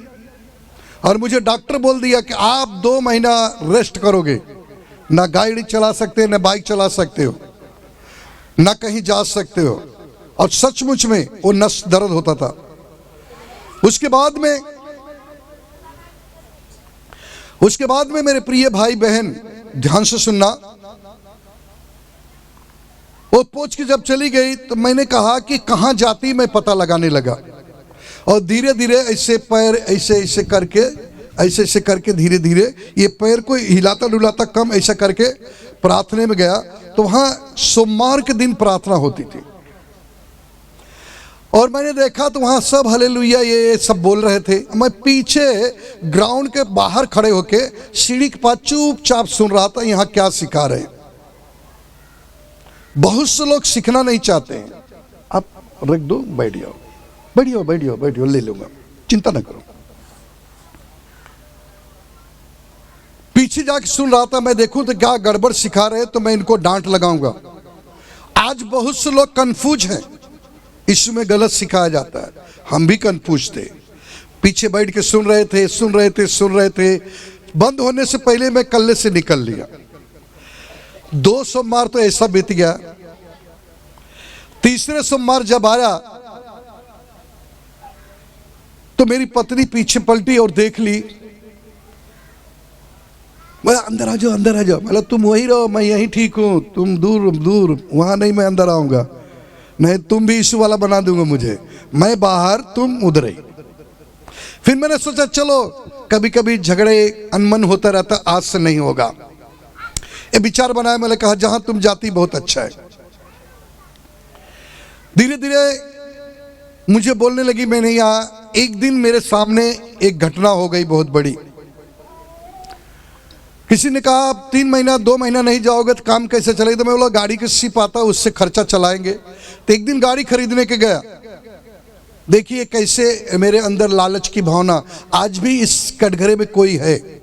और मुझे डॉक्टर बोल दिया कि आप 2 महीना रेस्ट करोगे, ना गाड़ी चला सकते, ना बाइक चला सकते हो, ना कहीं जा सकते हो। और सचमुच में वो नस दर्द होता था। उसके बाद में मेरे प्रिय भाई बहन ध्यान से सुनना, वो पोंछ के जब चली गई तो मैंने कहा कि कहाँ जाती, मैं पता लगाने लगा। और धीरे धीरे ऐसे पैर ऐसे करके धीरे धीरे ये पैर को हिलाता डुलाता कम ऐसा करके प्रार्थना में गया। तो वहाँ सोमवार के दिन प्रार्थना होती थी और मैंने देखा तो वहाँ सब हालेलुया ये सब बोल रहे थे। मैं पीछे ग्राउंड के बाहर खड़े होके सीढ़ी के पास चुपचाप सुन रहा था, यहाँ क्या सिखा रहे हैं। बहुत से लोग सीखना नहीं चाहते हैं। आप रख दो, बैठ जाओ, बैठियो बैठियो बैठियो, ले लूंगा, चिंता न करो। पीछे जाके सुन रहा था, मैं देखूं तो क्या गड़बड़ सिखा रहे, तो मैं इनको डांट लगाऊंगा। आज बहुत से लोग कंफ्यूज हैं, इसमें गलत सिखाया जाता है। हम भी कंफ्यूज थे, पीछे बैठ के सुन रहे थे। बंद होने से पहले मैं कल्ले से निकल लिया। 2 सोमवार तो ऐसा बीत गया। तीसरे सोमवार जब आया तो मेरी पत्नी पीछे पलटी और देख ली। मैं अंदर आ जाओ, अंदर आ जाओ। मतलब तुम वही रहो, मैं यहीं ठीक हूं, तुम दूर वहां नहीं, मैं अंदर आऊंगा, नहीं तुम भी यीशु वाला बना दूंगा मुझे, मैं बाहर तुम उधर ही। फिर मैंने सोचा चलो कभी कभी झगड़े अनमन होता रहता, आज से नहीं होगा। ये विचार बनाया, मैंने कहा जहां तुम जाती बहुत अच्छा है। धीरे धीरे मुझे बोलने लगी, मैं नहीं आ। एक दिन मेरे सामने एक घटना हो गई बहुत बड़ी। किसी ने कहा आप 3 महीना 2 महीना नहीं जाओगे तो काम कैसे चलेगा। तो मैं बोला गाड़ी के सिप आता, उससे खर्चा चलाएंगे। तो एक दिन गाड़ी खरीदने के गया। देखिए कैसे मेरे अंदर लालच की भावना आज भी इस कटघरे में कोई है।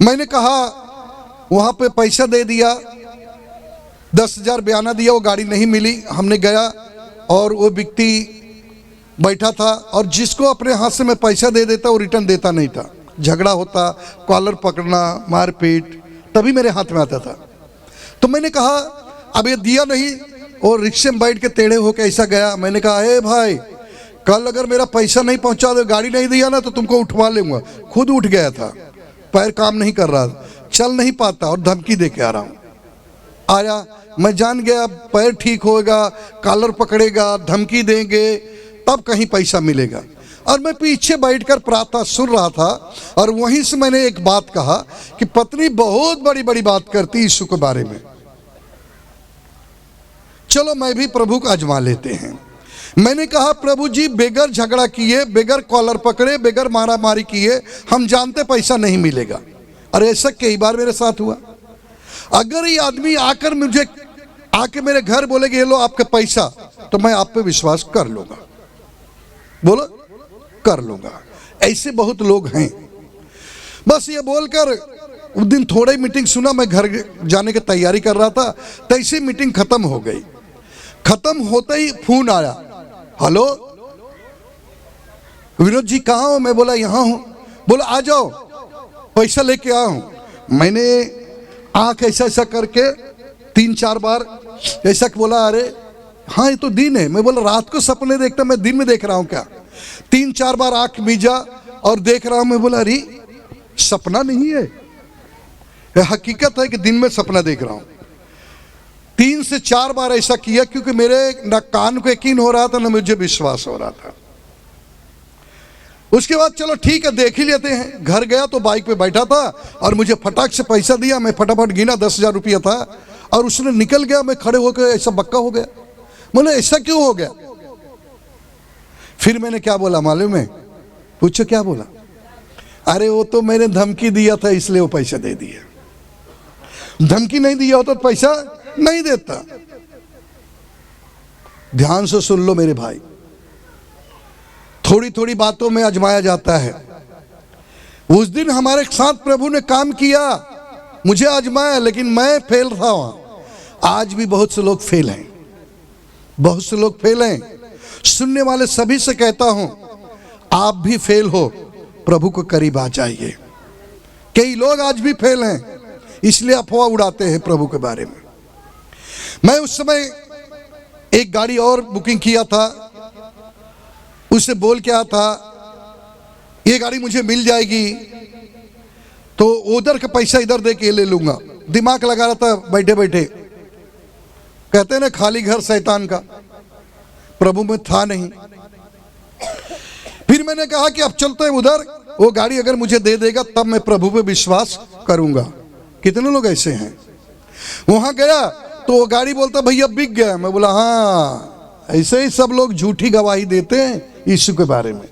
मैंने कहा वहां पे पैसा दे दिया, 10,000 बयाना दिया, वो गाड़ी नहीं मिली। हमने गया और वो व्यक्ति बैठा था और जिसको अपने हाथ से मैं पैसा दे देता वो रिटर्न देता नहीं था। झगड़ा होता, कॉलर पकड़ना, मारपीट, तभी मेरे हाथ में आता था। तो मैंने कहा अब ये दिया नहीं, और रिक्शे में बैठ के टेढ़े होके ऐसा गया। मैंने कहा हे भाई, कल अगर मेरा पैसा नहीं पहुंचा दो, गाड़ी नहीं दिया ना, तो तुमको उठवा लूंगा। खुद उठ गया था, पैर काम नहीं कर रहा, चल नहीं पाता और धमकी दे के आ रहा हूं। आया, मैं जान गया पैर ठीक होगा, कॉलर पकड़ेगा, धमकी देंगे, तब कहीं पैसा मिलेगा। और मैं पीछे बैठकर प्रार्थना सुन रहा था और वहीं से मैंने एक बात कहा कि पत्नी बहुत बड़ी बड़ी बात करती यीशु के बारे में, चलो मैं भी प्रभु को आजमा लेते हैं। मैंने कहा प्रभु जी बेगर झगड़ा किए, बेगर कॉलर पकड़े, बेगर मारा मारी किए, हम जानते पैसा नहीं मिलेगा। और ऐसा कई बार मेरे साथ हुआ। अगर ये आदमी आकर मुझे आके मेरे घर बोलेगे ये लो आपका पैसा, तो मैं आप पे विश्वास कर लूंगा, बोलो कर लूंगा। ऐसे बहुत लोग हैं। बस ये बोलकर उस दिन थोड़ी मीटिंग सुना, मैं घर जाने की तैयारी कर रहा था, तैसे मीटिंग खत्म हो गई। खत्म होते ही फोन आया, हेलो विनोद जी कहाँ हो? मैं बोला यहाँ हूँ। बोला आ जाओ पैसा लेके आया हूँ। मैंने आँख ऐसा ऐसा करके 3-4 बार ऐसा बोला, अरे हाँ ये तो दिन है। मैं बोला रात को सपने देखता, मैं दिन में देख रहा हूँ क्या? 3-4 बार आँख मीजा और देख रहा हूँ। मैं बोला अरे सपना नहीं है, ये हकीकत है कि दिन में सपना देख रहा हूँ। 3 से 4 बार ऐसा किया, क्योंकि मेरे ना कान को यकीन हो रहा था ना मुझे विश्वास हो रहा था। उसके बाद चलो ठीक है देख ही लेते हैं। घर गया तो बाइक पे बैठा था और मुझे फटाक से पैसा दिया। मैं फटाफट गिना, 10,000 रुपया था और उसने निकल गया। मैं खड़े होकर ऐसा बक्का हो गया, बोले ऐसा क्यों हो गया? फिर मैंने क्या बोला मालूम है? पूछो क्या बोला? अरे वो तो मैंने धमकी दिया था इसलिए वो पैसा दे दिया। धमकी नहीं दिया होता तो पैसा नहीं देता। ध्यान से सुन लो मेरे भाई, थोड़ी थोड़ी बातों में आजमाया जाता है। उस दिन हमारे साथ प्रभु ने काम किया, मुझे आजमाया, लेकिन मैं फेल था वहां। आज भी बहुत से लोग फेल हैं, बहुत से लोग फेल हैं। सुनने वाले सभी से कहता हूं, आप भी फेल हो, प्रभु को करीब आ जाइए। कई लोग आज भी फेल हैं, इसलिए अफवाह उड़ाते हैं प्रभु के बारे में। मैं उस समय एक गाड़ी और बुकिंग किया था, उसे बोल क्या था, ये गाड़ी मुझे मिल जाएगी तो उधर का पैसा इधर दे के ले लूंगा। दिमाग लगा रहा था बैठे बैठे। कहते हैं ना खाली घर शैतान का, प्रभु में था नहीं। फिर मैंने कहा कि अब चलते हैं उधर, वो गाड़ी अगर मुझे दे देगा तब मैं प्रभु पे विश्वास करूंगा। कितने लोग ऐसे हैं? वहां गया तो वो गाड़ी बोलता भैया बिक गया। मैं बोला हाँ, ऐसे ही सब लोग झूठी गवाही देते हैं यीशु के बारे में।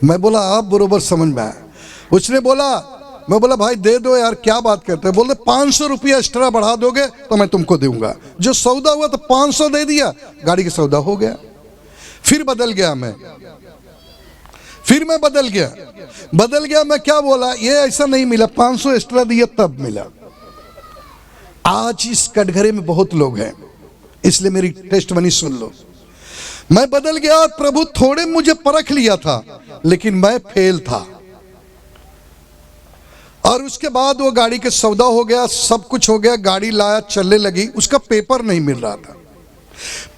मैं बोला आप बरोबर समझ में आया। उसने बोला, मैं बोला भाई दे दो यार, क्या बात करते हैं? बोलते 500 रुपया एक्स्ट्रा बढ़ा दोगे तो मैं तुमको दूंगा। जो सौदा हुआ तो 500 दे दिया, गाड़ी का सौदा हो गया। फिर बदल गया मैं, फिर मैं बदल गया। मैं क्या बोला, ये ऐसा नहीं मिला, 500 एक्स्ट्रा दिया तब मिला। आज इस कटघरे में बहुत लोग हैं, इसलिए मेरी टेस्टमनी सुन लो। मैं बदल गया, प्रभु थोड़े मुझे परख लिया था, लेकिन मैं फेल था। और उसके बाद वो गाड़ी के सौदा हो गया, सब कुछ हो गया, गाड़ी लाया, चलने लगी। उसका पेपर नहीं मिल रहा था।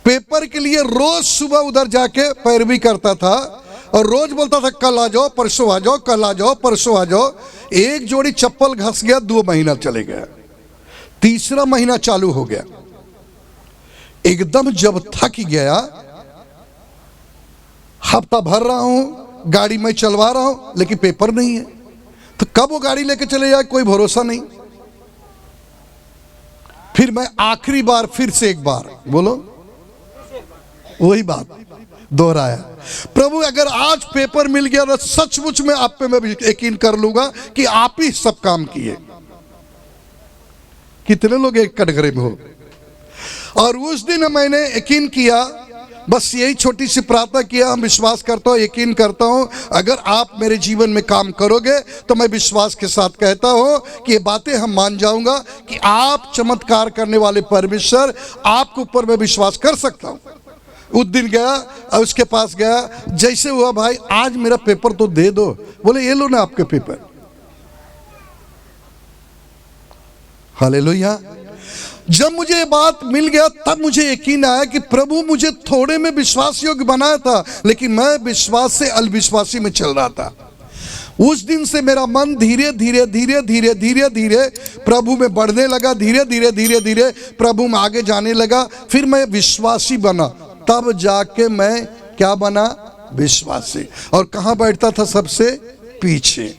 पेपर के लिए रोज सुबह उधर जाके पैरवी करता था और रोज बोलता था कल आ जाओ, परसों आ जाओ, कल आ जाओ, परसों आ जाओ। एक जोड़ी चप्पल घस गया, 2 महीना चले गया, 3रा महीना चालू हो गया। एकदम जब थक गया, हफ्ता भर रहा हूं, गाड़ी में चलवा रहा हूं, लेकिन पेपर नहीं है। तो कब वो गाड़ी लेके चले जाए कोई भरोसा नहीं। फिर मैं आखिरी बार फिर से एक बार, बोलो वही बात दोहराया, प्रभु अगर आज पेपर मिल गया तो सचमुच में आप पे मैं यकीन कर लूंगा कि आप ही सब काम किए। कितने लोग एक कटघरे में हो? और उस दिन मैंने यकीन किया, बस यही छोटी सी प्रार्थना किया। हम विश्वास करता हूं, यकीन करता हूं, अगर आप मेरे जीवन में काम करोगे तो मैं विश्वास के साथ कहता हूं कि ये बातें हम मान जाऊंगा कि आप चमत्कार करने वाले परमेश्वर, आपके ऊपर मैं विश्वास कर सकता हूं। उस दिन गया और उसके पास गया, जैसे हुआ भाई आज मेरा पेपर तो दे दो। बोले ये लो ना आपके पेपर। हालेलुया। जब मुझे ये बात मिल गया तब मुझे यकीन आया कि प्रभु मुझे थोड़े में विश्वास योग्य बनाया था, लेकिन मैं विश्वास से अविश्वासी में चल रहा था। उस दिन से मेरा मन धीरे धीरे धीरे धीरे धीरे धीरे प्रभु में बढ़ने लगा, धीरे धीरे धीरे धीरे प्रभु में आगे जाने लगा। फिर मैं विश्वासी बना, तब जाके मैं क्या बना? विश्वासी। और कहां बैठता था? सबसे पीछे।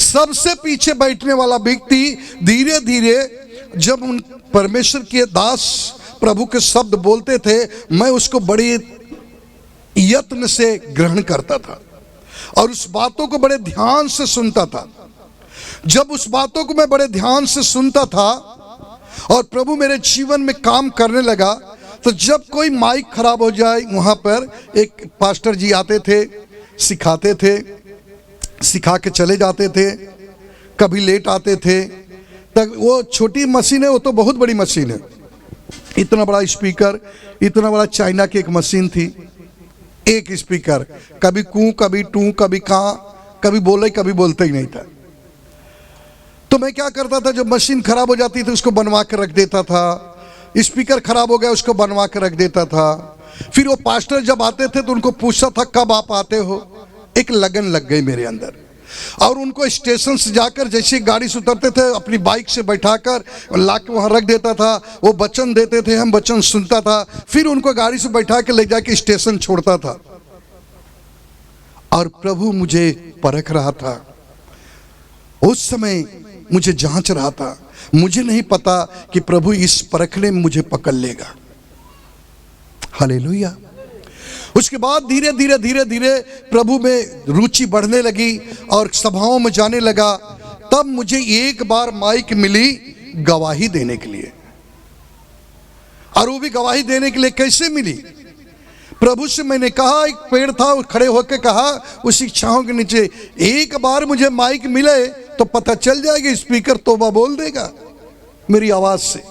सबसे पीछे बैठने वाला व्यक्ति धीरे धीरे जब उन परमेश्वर के दास प्रभु के शब्द बोलते थे, मैं उसको बड़ी यत्न से ग्रहण करता था और उस बातों को बड़े ध्यान से सुनता था। जब उस बातों को मैं बड़े ध्यान से सुनता था और प्रभु मेरे जीवन में काम करने लगा, तो जब कोई माइक खराब हो जाए, वहां पर एक पास्टर जी आते थे, सिखाते थे, सिखा के चले जाते थे, कभी लेट आते थे। तक वो छोटी मशीन है, वो तो बहुत बड़ी मशीन है। इतना बड़ा स्पीकर, इतना बड़ा चाइना की एक मशीन थी, एक स्पीकर, कभी कू कभी टू कभी कहाँ, कभी बोले कभी बोलते ही नहीं था। तो मैं क्या करता था, जब मशीन खराब हो जाती थी उसको बनवा के रख देता था, स्पीकर खराब हो गया उसको बनवा के रख देता था। फिर वो पास्टर जब आते थे तो उनको पूछता था कब आप आते हो। एक लगन लग गई मेरे अंदर, और उनको स्टेशन से जाकर जैसे गाड़ी से उतरते थे अपनी बाइक से बैठाकर ला के वहाँ रख देता था। वो वचन देते थे, हम वचन सुनता था, फिर उनको गाड़ी से बैठा के ले जाके स्टेशन छोड़ता था। और प्रभु मुझे परख रहा था, उस समय मुझे जांच रहा था। मुझे नहीं पता कि प्रभु इस परखने में मुझे पकड़ लेगा। हालेलुया। उसके बाद धीरे धीरे धीरे धीरे प्रभु में रुचि बढ़ने लगी और सभाओं में जाने लगा। तब मुझे एक बार माइक मिली गवाही देने के लिए, और वो भी गवाही देने के लिए कैसे मिली? प्रभु से मैंने कहा, एक पेड़ था, खड़े होकर कहा उस छांव के नीचे, एक बार मुझे माइक मिले तो पता चल जाएगा, स्पीकर तोबा बोल देगा मेरी आवाज से।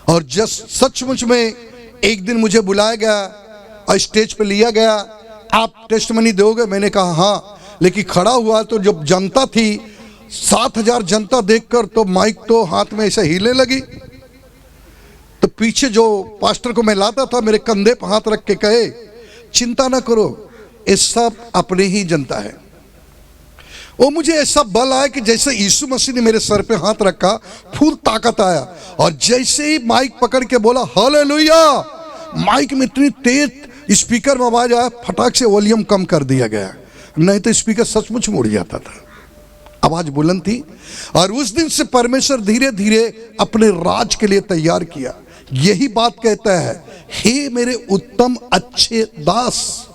और जस्ट सचमुच में एक दिन मुझे बुलाया गया और स्टेज पे लिया गया, आप टेस्टमनी दोगे? मैंने कहा हाँ। लेकिन खड़ा हुआ तो जब जनता थी 7,000 जनता देखकर, तो माइक तो हाथ में ऐसे हिले लगी। तो पीछे जो पास्टर को मैं लाता था मेरे कंधे पर हाथ रख के कहे, चिंता ना करो, ये सब अपने ही जनता है। वो मुझे ऐसा बल आया कि जैसे यीशु मसीह ने मेरे सर पे हाथ रखा, फुल ताकत आया। और जैसे ही माइक पकड़ के बोला हालेलुया, माइक में इतनी तेज स्पीकर में आवाज आया, फटाक से वॉल्यूम कम कर दिया गया, नहीं तो स्पीकर सचमुच मुड़ जाता था। आवाज बुलंद थी। और उस दिन से परमेश्वर धीरे धीरे अपने राज के लिए तैयार किया। यही बात कहता है, हे मेरे उत्तम अच्छे दास।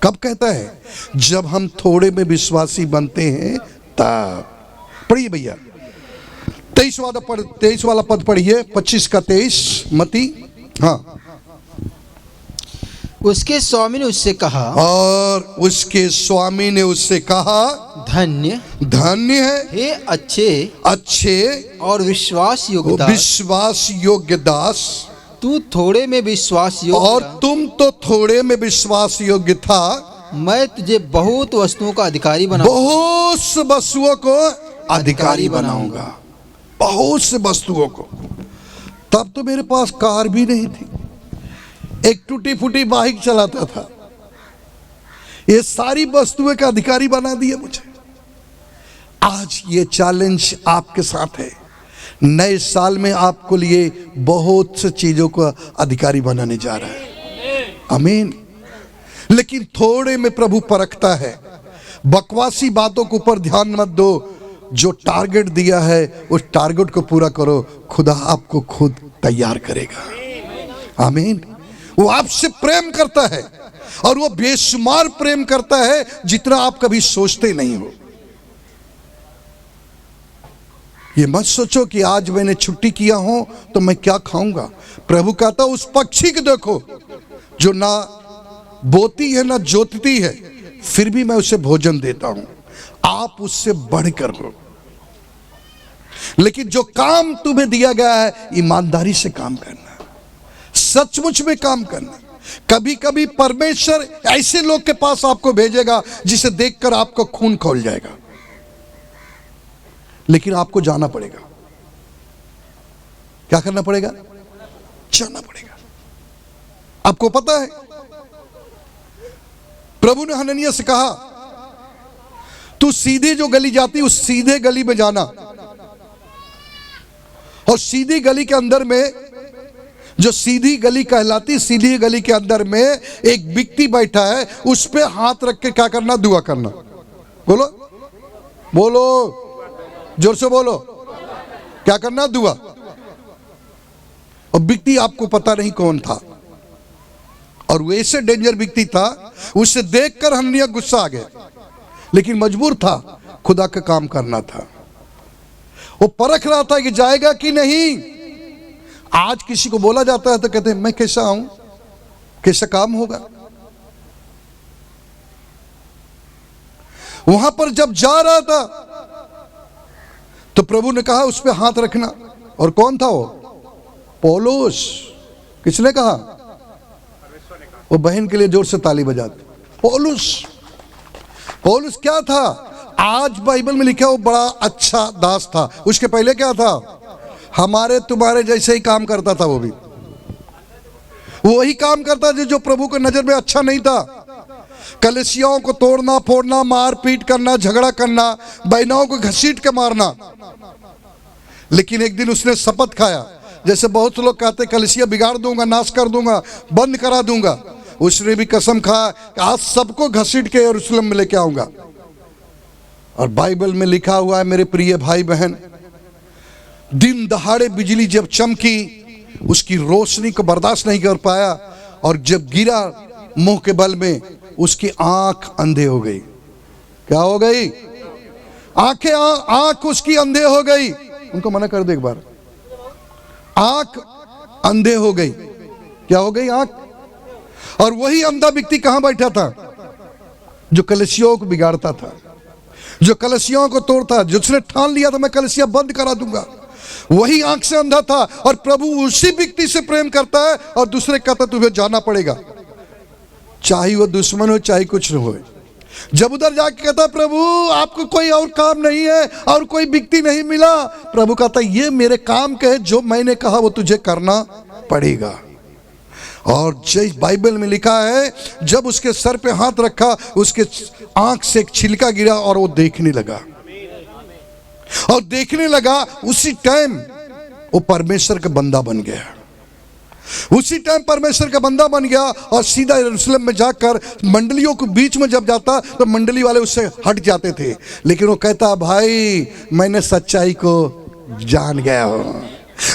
कब कहता है? जब हम थोड़े में विश्वासी बनते हैं तब। पढ़िए भैया 23 वाला पद पढ़िए, 25 का 23 मती। हाँ। उसके स्वामी ने उससे कहा, और उसके स्वामी ने उससे कहा, धन्य धन्य है हे अच्छे और विश्वास योग्य दास, तू थोड़े में विश्वास योग्य, और तुम तो थोड़े में विश्वास योग्य था, मैं तुझे बहुत वस्तुओं का अधिकारी बनाऊंगा। बहुत से वस्तुओं को अधिकारी बनाऊंगा, बहुत से वस्तुओं को। तब तो मेरे पास कार भी नहीं थी, एक टूटी फूटी बाइक चलाता था। ये सारी वस्तुएं का अधिकारी बना दिया मुझे। आज ये चैलेंज आपके साथ है, नए साल में आपको लिए बहुत सी चीजों का अधिकारी बनाने जा रहा है। आमीन। लेकिन थोड़े में प्रभु परखता है। बकवासी बातों के ऊपर ध्यान मत दो, जो टारगेट दिया है उस टारगेट को पूरा करो, खुदा आपको खुद तैयार करेगा। आमीन। वो आपसे प्रेम करता है, और वो बेशुमार प्रेम करता है जितना आप कभी सोचते नहीं हो। ये मत सोचो कि आज मैंने छुट्टी किया हो तो मैं क्या खाऊंगा। प्रभु कहता उस पक्षी को देखो जो ना बोती है ना जोतती है, फिर भी मैं उसे भोजन देता हूं। आप उससे बढ़कर हो। लेकिन जो काम तुम्हें दिया गया है, ईमानदारी से काम करना, सचमुच में काम करना। कभी कभी परमेश्वर ऐसे लोग के पास आपको भेजेगा जिसे देखकर आपका खून खौल जाएगा, लेकिन आपको जाना पड़ेगा। क्या करना पड़ेगा? जाना पड़ेगा। आपको पता है प्रभु ने हननिया से कहा, तू सीधे जो गली जाती उस सीधे गली में जाना, और सीधी गली के अंदर में, जो सीधी गली कहलाती, सीधी गली के अंदर में एक व्यक्ति बैठा है, उस पे हाथ रख के क्या करना? दुआ करना। बोलो बोलो, जोर से बोलो, क्या करना? दुआ। और व्यक्ति आपको पता नहीं कौन था, और वो ऐसे डेंजर व्यक्ति था, उसे देखकर हननिया गुस्सा आ गया, लेकिन मजबूर था, खुदा का काम करना था। वो परख रहा था कि जाएगा कि नहीं। आज किसी को बोला जाता है तो कहते हैं मैं कैसा आऊं, कैसा काम होगा। वहां पर जब जा रहा था तो प्रभु ने कहा उस पे हाथ रखना। और कौन था वो? पौलुस। किसने कहा? वो बहन के लिए जोर से ताली बजाते। पौलुस क्या था? आज बाइबल में लिखा वो बड़ा अच्छा दास था। उसके पहले क्या था? हमारे तुम्हारे जैसे ही काम करता था। वो भी वही काम करता जो प्रभु की नजर में अच्छा नहीं था। कलीसियाओं को तोड़ना फोड़ना, मार पीट करना, झगड़ा करना, बहनों को घसीट के मारना। लेकिन एक दिन उसने शपथ खाया, जैसे बहुत से लोग कहते कलीसिया बिगाड़ दूंगा, नाश कर दूंगा, बंद करा दूंगा। उसने भी कसम खाया कि आज सबको घसीट के यरूशलेम में लेके आऊंगा। और बाइबल में लिखा हुआ है मेरे प्रिय भाई बहन, दिन दहाड़े बिजली जब चमकी, उसकी रोशनी को बर्दाश्त नहीं कर पाया और जब गिरा मुंह के बल में, उसकी आंख अंधे हो गई। क्या हो गई? आंख उसकी अंधे हो गई। उनको मना कर दे एक बार। आंख अंधे हो गई। क्या हो गई? आंख। और वही अंधा व्यक्ति कहां बैठा था? जो कलीसियाओं को बिगाड़ता था, जो कलीसियाओं को तोड़ता, जिसने ठान लिया था मैं कलीसिया बंद करा दूंगा, वही आंख से अंधा था। और प्रभु उसी व्यक्ति से प्रेम करता है और दूसरे कहता तुझे जाना पड़ेगा, चाहे वो दुश्मन हो चाहे कुछ न हो। जब उधर जाके कहता प्रभु आपको कोई और काम नहीं है और कोई व्यक्ति नहीं मिला, प्रभु कहता ये मेरे काम के है, जो मैंने कहा वो तुझे करना पड़ेगा। और जैसे बाइबल में लिखा है, जब उसके सर पे हाथ रखा, उसके आंख से एक छिलका गिरा और वो देखने लगा। और देखने लगा, उसी टाइम वो परमेश्वर का बंदा बन गया। उसी टाइम परमेश्वर का बंदा बन गया और सीधा यरूशलेम में जाकर मंडलियों के बीच में जब जाता तो मंडली वाले उससे हट जाते थे। लेकिन वो कहता भाई मैंने सच्चाई को जान गया हूं,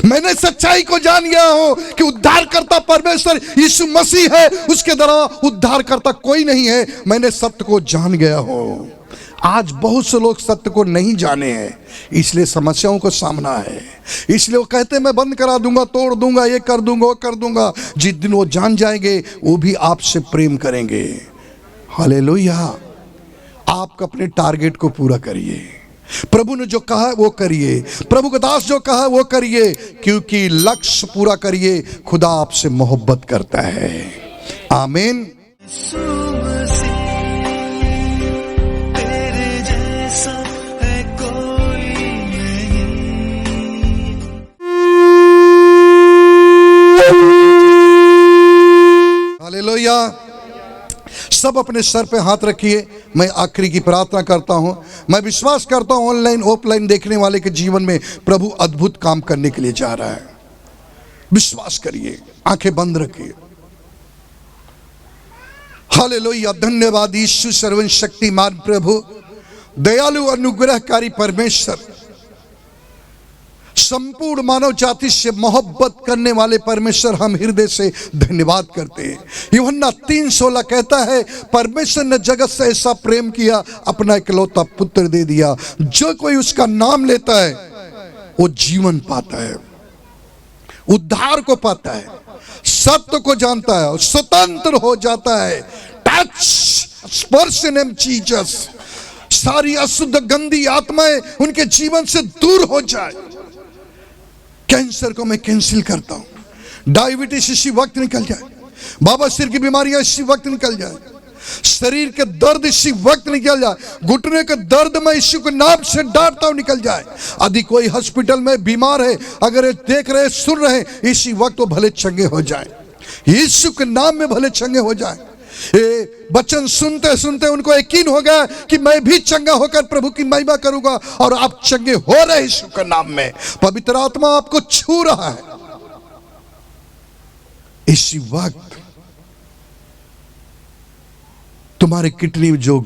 मैंने सच्चाई को जान गया हूं कि उद्धार करता परमेश्वर यीशु मसीह है, उसके द्वारा उद्धार करता कोई नहीं है। मैंने सत्य को जान गया हूं। आज बहुत से लोग सत्य को नहीं जाने हैं, इसलिए समस्याओं को सामना है। इसलिए वो कहते हैं मैं बंद करा दूंगा, तोड़ दूंगा, ये कर दूंगा, वो कर दूंगा। जिस दिन वो जान जाएंगे वो भी आपसे प्रेम करेंगे। हालेलुया। आप अपने टारगेट को पूरा करिए। प्रभु ने जो कहा वो करिए, प्रभु का दास जो कहा वो करिए, क्योंकि लक्ष्य पूरा करिए। खुदा आपसे मोहब्बत करता है। आमीन। हालेलुया। सब अपने सर पे हाथ रखिए। मैं आखिरी की प्रार्थना करता हूं। मैं विश्वास करता हूं ऑनलाइन ऑफलाइन देखने वाले के जीवन में प्रभु अद्भुत काम करने के लिए जा रहा है। विश्वास करिए, आंखें बंद रखिए। हालेलुया। धन्यवाद यीशु, सर्वशक्तिमान प्रभु, दयालु अनुग्रहकारी परमेश्वर, संपूर्ण मानव जाति से मोहब्बत करने वाले परमेश्वर, हम हृदय से धन्यवाद करते हैं। यूहन्ना 3:16 कहता है परमेश्वर ने जगत से ऐसा प्रेम किया, अपना इकलौता पुत्र दे दिया, जो कोई उसका नाम लेता है वो जीवन पाता है, उद्धार को पाता है, सत्य को जानता है और स्वतंत्र हो जाता है। टच स्पर्श नेम जीसस, सारी अशुद्ध गंदी आत्माएं उनके जीवन से दूर हो जाए। कैंसर को मैं कैंसिल करता हूं। डायबिटीज इसी वक्त निकल जाए। बवासीर की बीमारियां इसी वक्त निकल जाए। शरीर के दर्द इसी वक्त निकल जाए। घुटने के दर्द में यीशु के नाम से डांटता हूं निकल जाए। यदि कोई हॉस्पिटल में बीमार है, अगर ये देख रहे सुन रहे, इसी वक्त वो भले चंगे हो जाए। यीशु के नाम में भले चंगे हो जाए। ये वचन सुनते सुनते उनको यकीन हो गया कि मैं भी चंगा होकर प्रभु की महिमा करूंगा, और आप चंगे हो रहे यीशु के नाम में। पवित्र आत्मा आपको छू रहा है। इसी वक्त तुम्हारी किडनी में जो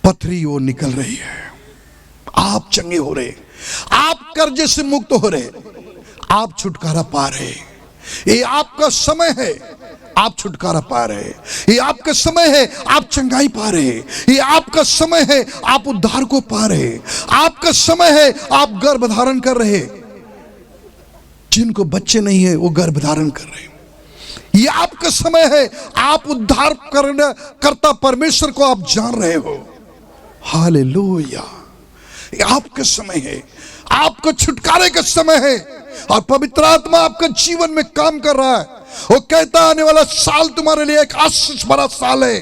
पथरी वो निकल रही है, आप चंगे हो रहे, आप कर्जे से मुक्त हो रहे, आप छुटकारा पा रहे। ये आपका समय है, आप छुटकारा पा रहे। ये आपका समय है, आप चंगाई पा रहे। ये आपका समय है, आप उद्धार को पा रहे। आपका समय है, आप गर्भ धारण कर रहे। जिनको बच्चे नहीं है वो गर्भ धारण कर रहे। ये आपका समय है, आप उद्धार करता परमेश्वर को आप जान रहे हो। हालेलुया। ये आपका समय है, आपको छुटकारे का समय है। और पवित्र आत्मा आपका जीवन में काम कर रहा है। वो कहता आने वाला साल तुम्हारे लिए एक आशीष भरा साल है।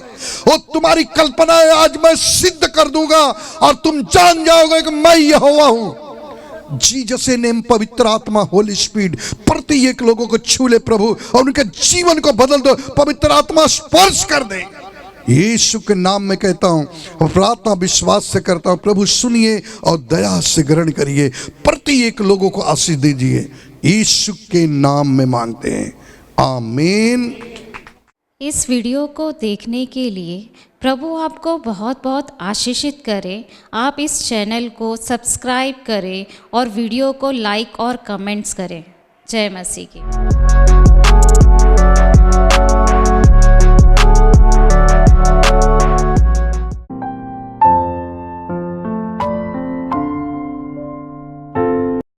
वो तुम्हारी कल्पनाएं आज मैं सिद्ध कर दूंगा और तुम जान जाओगे कि मैं यहोवा हूं। जीसस नेम, पवित्र आत्मा, होली स्पिरिट प्रत्येक लोगों को छू ले प्रभु और उनके जीवन को बदल दो। पवित्र आत्मा स्पर्श कर दे यीशु के नाम में कहता हूं और प्रार्थना विश्वास से करता हूं। प्रभु सुनिए और दया से ग्रहण करिए, प्रत्येक लोगों को आशीष दीजिए। यीशु के नाम में मांगते हैं, आमीन। इस वीडियो को देखने के लिए प्रभु आपको बहुत बहुत आशीषित करे। आप इस चैनल को सब्सक्राइब करें और वीडियो को लाइक और कमेंट्स करें। जय मसीह की।